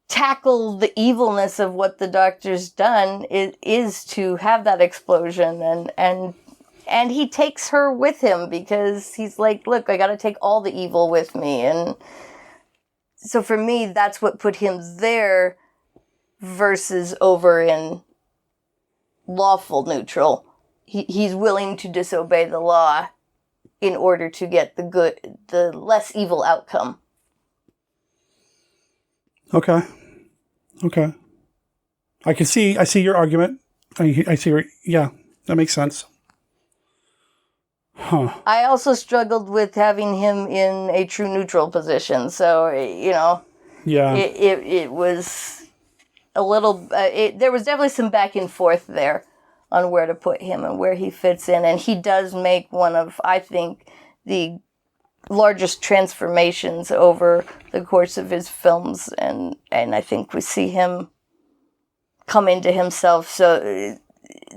tackle the evilness of what the doctor's done is to have that explosion and he takes her with him because he's like, look, I got to take all the evil with me. And so for me, that's what put him there versus over in lawful neutral. He's willing to disobey the law in order to get the less evil outcome. Okay. I see your argument. I see that makes sense. Huh. I also struggled with having him in a true neutral position, so it was a little. There was definitely some back and forth there on where to put him and where he fits in, and he does make one of, I think, the largest transformations over the course of his films, and I think we see him come into himself, so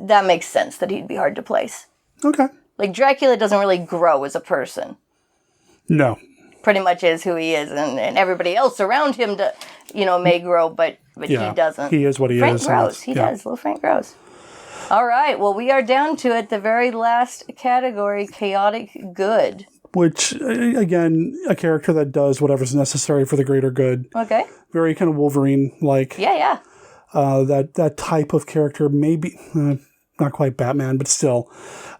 that makes sense that he'd be hard to place. Okay. Like, Dracula doesn't really grow as a person. No. pretty much is who he is, and everybody else around him, may grow, but he doesn't. He is what he Frank is. Frank grows. He does. Little Frank grows. All right. Well, we are down to it. The very last category, chaotic good. Which, again, a character that does whatever's necessary for the greater good. Okay. Very kind of Wolverine-like. Yeah. That type of character, maybe not quite Batman, but still.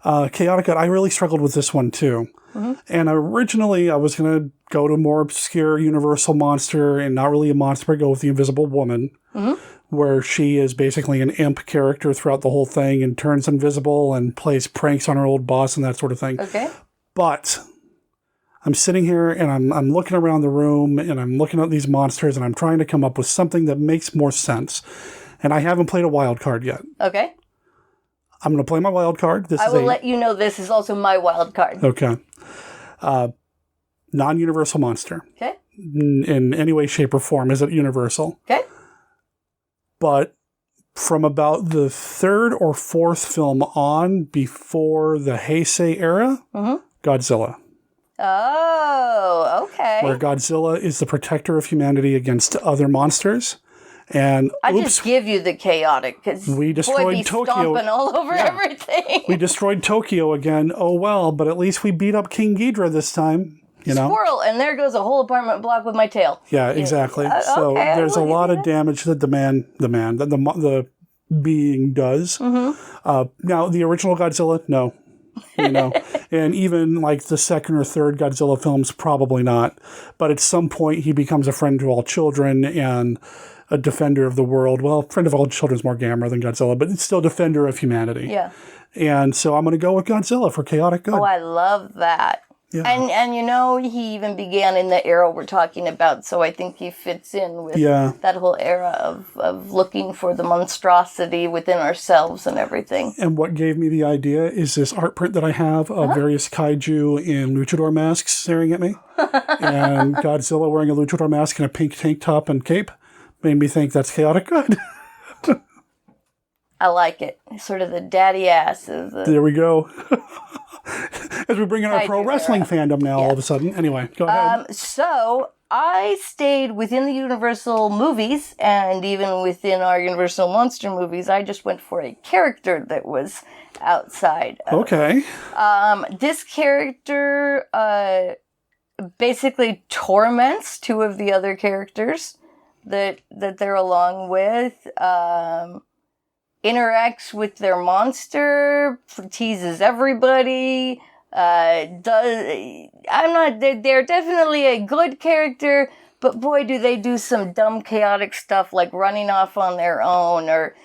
Chaotic good. I really struggled with this one, too. Mm-hmm. And originally, I was going to go to a more obscure Universal monster, and not really a monster, but go with the Invisible Woman, where she is basically an imp character throughout the whole thing and turns invisible and plays pranks on her old boss and that sort of thing. Okay. But I'm sitting here and I'm looking around the room and I'm looking at these monsters and I'm trying to come up with something that makes more sense. And I haven't played a wild card yet. Okay. I'm going to play my wild card. I will let you know this is also my wild card. Okay. Non-universal monster. Okay. In any way, shape, or form. Is it universal? Okay. But from about the third or fourth film on, before the Heisei era, Godzilla. Oh, okay. Where Godzilla is the protector of humanity against other monsters. And I just give you the chaotic because we destroyed be Tokyo. Stomping all over everything. We destroyed Tokyo again. Oh well, but at least we beat up King Ghidorah this time. Squirrel, and there goes a whole apartment block with my tail. Yeah, exactly. So there's a lot of damage that the being does. Now the original Godzilla, no. And even like the second or third Godzilla films, probably not. But at some point, he becomes a friend to all children and a defender of the world. Well, friend of all children is more Gamera than Godzilla, but it's still defender of humanity. Yeah. And so I'm going to go with Godzilla for chaotic good. Oh, I love that. Yeah. And he even began in the era we're talking about, so I think he fits in with that whole era of looking for the monstrosity within ourselves and everything. And what gave me the idea is this art print that I have of various kaiju in luchador masks staring at me. And Godzilla wearing a luchador mask and a pink tank top and cape made me think that's chaotic good. I like it. Sort of the daddy ass of the... There we go. As we bring in our pro wrestling fandom now all of a sudden. Anyway, go ahead. So I stayed within the Universal movies and even within our Universal Monster movies. I just went for a character that was outside. Okay. This character basically torments two of the other characters that they're along with. Interacts with their monster, teases everybody. They're definitely a good character, but boy, do they do some dumb, chaotic stuff like running off on their own or,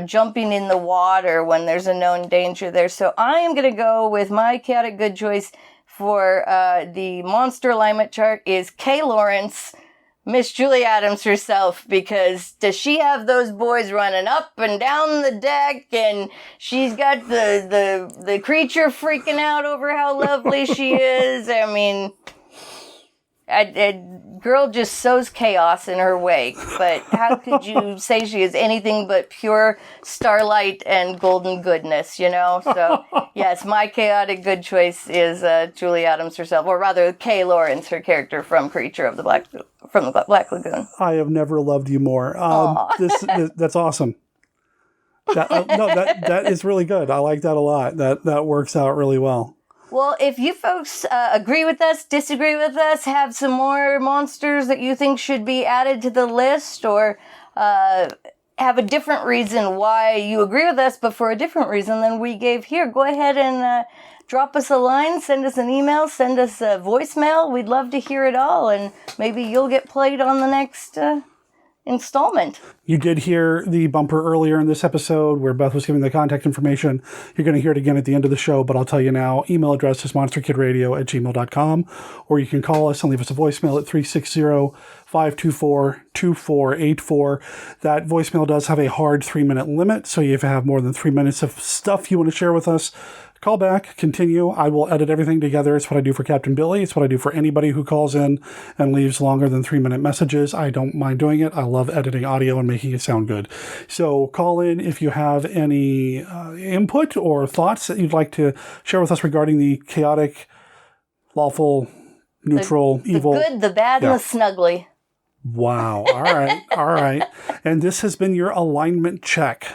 jumping in the water when there's a known danger there. So I am going to go with my chaotic good choice for the monster alignment chart is Kay Lawrence, Miss Julie Adams herself, because does she have those boys running up and down the deck, and she's got the creature freaking out over how lovely she is? I mean, a girl just sows chaos in her wake, but how could you say she is anything but pure starlight and golden goodness, So, yes, my chaotic good choice is Julie Adams herself, or rather Kay Lawrence, her character from Creature of the Black Lagoon. I have never loved you more. That's awesome. That is really good. I like that a lot. That works out really well. Well, if you folks agree with us, disagree with us, have some more monsters that you think should be added to the list, or have a different reason why you agree with us, but for a different reason than we gave here, go ahead and drop us a line, send us an email, send us a voicemail. We'd love to hear it all, and maybe you'll get played on the next installment. You did hear the bumper earlier in this episode where Beth was giving the contact information. You're going to hear it again at the end of the show, but I'll tell you now. Email address is monsterkidradio@gmail.com, or you can call us and leave us a voicemail at 360-524-2484. That voicemail does have a hard 3-minute limit, so if you have more than 3 minutes of stuff you want to share with us, call back, continue. I will edit everything together. It's what I do for Captain Billy. It's what I do for anybody who calls in and leaves longer than 3-minute messages. I don't mind doing it. I love editing audio and making it sound good. So call in if you have any input or thoughts that you'd like to share with us regarding the chaotic, lawful, neutral, evil. The good, the bad, and the snuggly. Wow. All right. All right. And this has been your alignment check.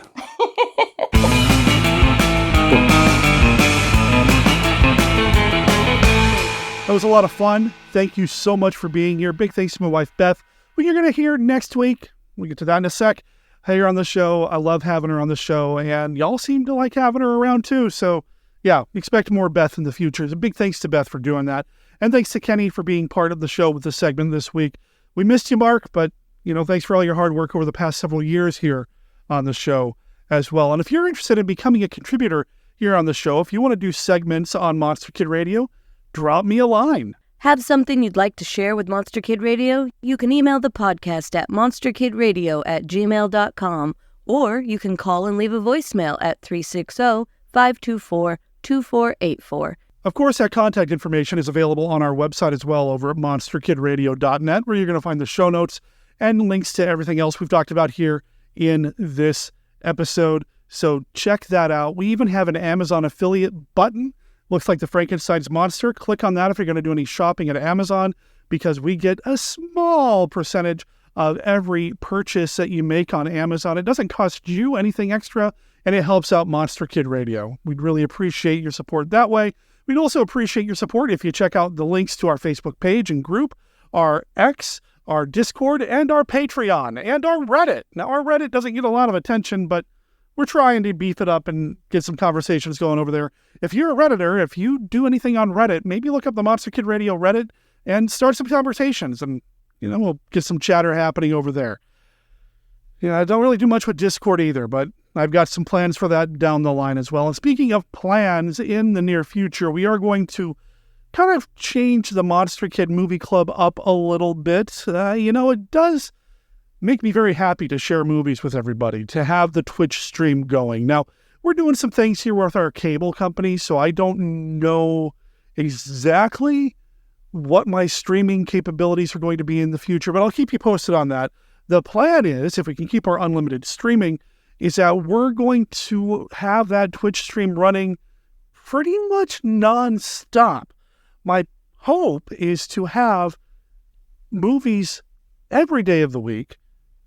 That was a lot of fun. Thank you so much for being here. Big thanks to my wife, Beth, who you're going to hear next week. We'll get to that in a sec. Here on the show. I love having her on the show, and y'all seem to like having her around too. So, yeah, expect more Beth in the future. A big thanks to Beth for doing that. And thanks to Kenny for being part of the show with this segment this week. We missed you, Mark, but, thanks for all your hard work over the past several years here on the show as well. And if you're interested in becoming a contributor here on the show, if you want to do segments on Monster Kid Radio, drop me a line. Have something you'd like to share with Monster Kid Radio? You can email the podcast at monsterkidradio@gmail.com, or you can call and leave a voicemail at 360-524-2484. Of course, that contact information is available on our website as well over at monsterkidradio.net, where you're going to find the show notes and links to everything else we've talked about here in this episode. So check that out. We even have an Amazon affiliate button. Looks like the Frankenstein's monster. Click on that if you're going to do any shopping at Amazon, because we get a small percentage of every purchase that you make on Amazon. It doesn't cost you anything extra, and it helps out Monster Kid Radio. We'd really appreciate your support that way. We'd also appreciate your support if you check out the links to our Facebook page and group, our X, our Discord, and our Patreon, and our Reddit. Now, our Reddit doesn't get a lot of attention, but we're trying to beef it up and get some conversations going over there. If you're a Redditor, if you do anything on Reddit, maybe look up the Monster Kid Radio Reddit and start some conversations, and, we'll get some chatter happening over there. I don't really do much with Discord either, but I've got some plans for that down the line as well. And speaking of plans in the near future, we are going to kind of change the Monster Kid Movie Club up a little bit. It does make me very happy to share movies with everybody, to have the Twitch stream going. Now, we're doing some things here with our cable company, so I don't know exactly what my streaming capabilities are going to be in the future, but I'll keep you posted on that. The plan is, if we can keep our unlimited streaming, is that we're going to have that Twitch stream running pretty much non-stop. My hope is to have movies every day of the week.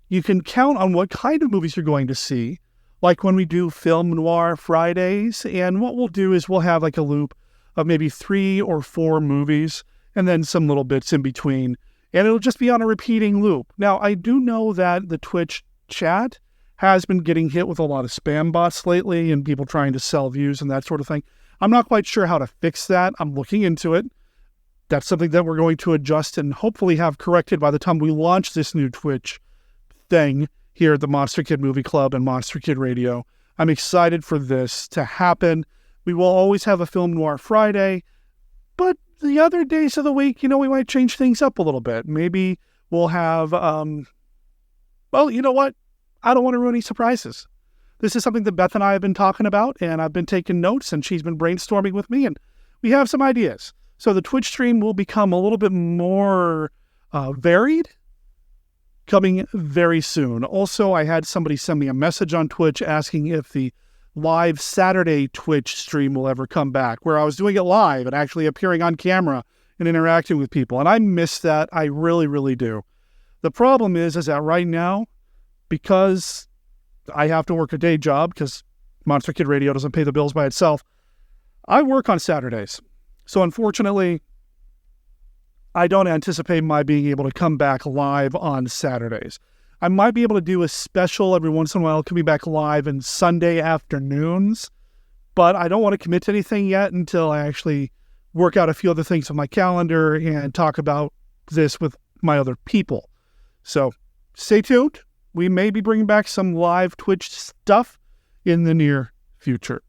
You can count on what kind of movies you're going to see, like when we do Film Noir Fridays. And what we'll do is we'll have like a loop of maybe 3 or 4 movies and then some little bits in between. And it'll just be on a repeating loop. Now, I do know that the Twitch chat has been getting hit with a lot of spam bots lately and people trying to sell views and that sort of thing. I'm not quite sure how to fix that. I'm looking into it. That's something that we're going to adjust and hopefully have corrected by the time we launch this new Twitch thing here at the Monster Kid Movie Club and Monster Kid Radio. I'm excited for this to happen. We will always have a Film Noir Friday, but the other days of the week, we might change things up a little bit. Maybe we'll have, well, you know what? I don't want to ruin any surprises. This is something that Beth and I have been talking about, and I've been taking notes, and she's been brainstorming with me, and we have some ideas. So the Twitch stream will become a little bit more varied, coming very soon. Also, I had somebody send me a message on Twitch asking if the live Saturday Twitch stream will ever come back, where I was doing it live and actually appearing on camera and interacting with people. And I miss that. I really, really do. The problem is that right now, because I have to work a day job, because Monster Kid Radio doesn't pay the bills by itself, I work on Saturdays. So unfortunately, I don't anticipate my being able to come back live on Saturdays. I might be able to do a special every once in a while, coming back live on Sunday afternoons, but I don't want to commit to anything yet until I actually work out a few other things on my calendar and talk about this with my other people. So stay tuned. We may be bringing back some live Twitch stuff in the near future.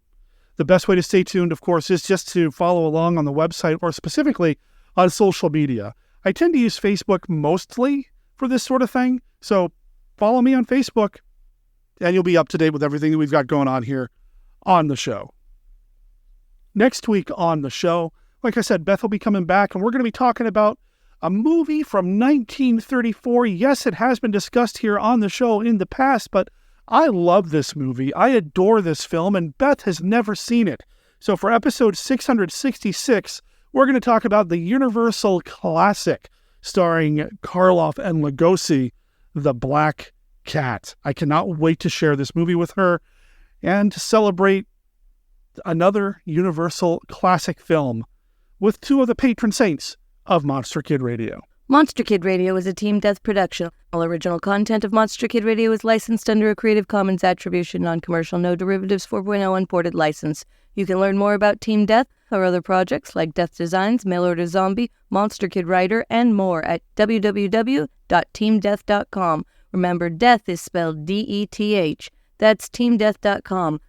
The best way to stay tuned, of course, is just to follow along on the website or specifically on social media. I tend to use Facebook mostly for this sort of thing, so follow me on Facebook and you'll be up to date with everything that we've got going on here on the show. Next week on the show, like I said, Beth will be coming back and we're going to be talking about a movie from 1934. Yes, it has been discussed here on the show in the past, but I love this movie. I adore this film, and Beth has never seen it. So for episode 666, we're going to talk about the Universal classic starring Karloff and Lugosi, The Black Cat. I cannot wait to share this movie with her and to celebrate another Universal classic film with two of the patron saints of Monster Kid Radio. Monster Kid Radio is a Team Death production. All original content of Monster Kid Radio is licensed under a Creative Commons Attribution, Non-Commercial, No Derivatives 4.0 Unported license. You can learn more about Team Death or other projects like Death Designs, Mail Order Zombie, Monster Kid Writer, and more at www.teamdeath.com. Remember, death is spelled D-E-T-H. That's teamdeath.com.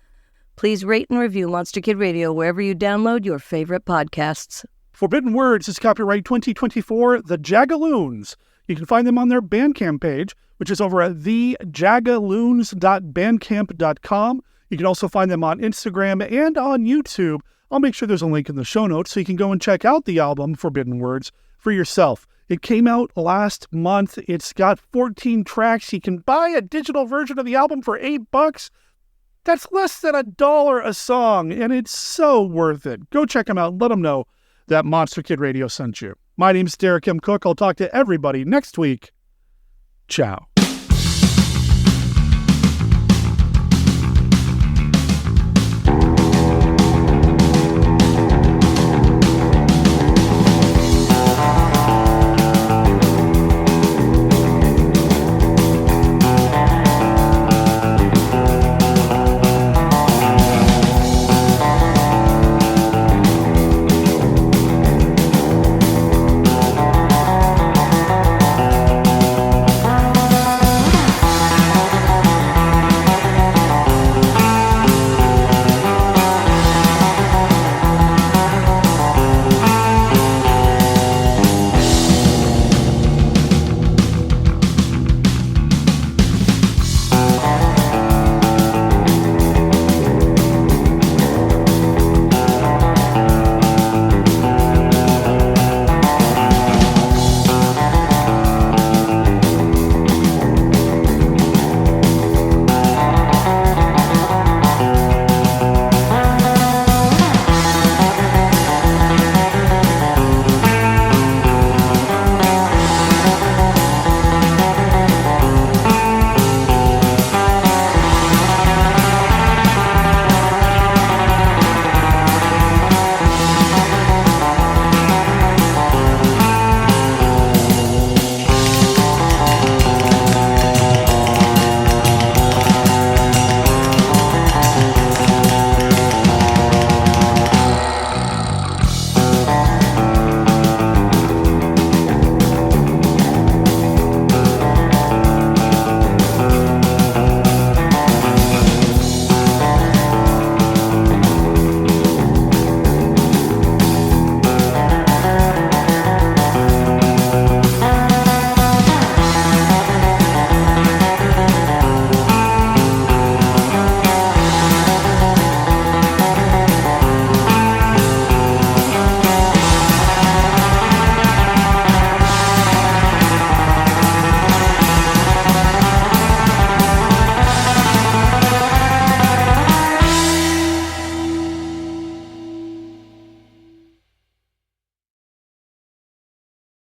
Please rate and review Monster Kid Radio wherever you download your favorite podcasts. Forbidden Words is copyright 2024, The Jagaloons. You can find them on their Bandcamp page, which is over at thejagaloons.bandcamp.com. You can also find them on Instagram and on YouTube. I'll make sure there's a link in the show notes so you can go and check out the album Forbidden Words for yourself. It came out last month. It's got 14 tracks. You can buy a digital version of the album for $8. That's less than $1 a song, and it's so worth it. Go check them out. Let them know that Monster Kid Radio sent you. My name's Derek M. Koch. I'll talk to everybody next week. Ciao.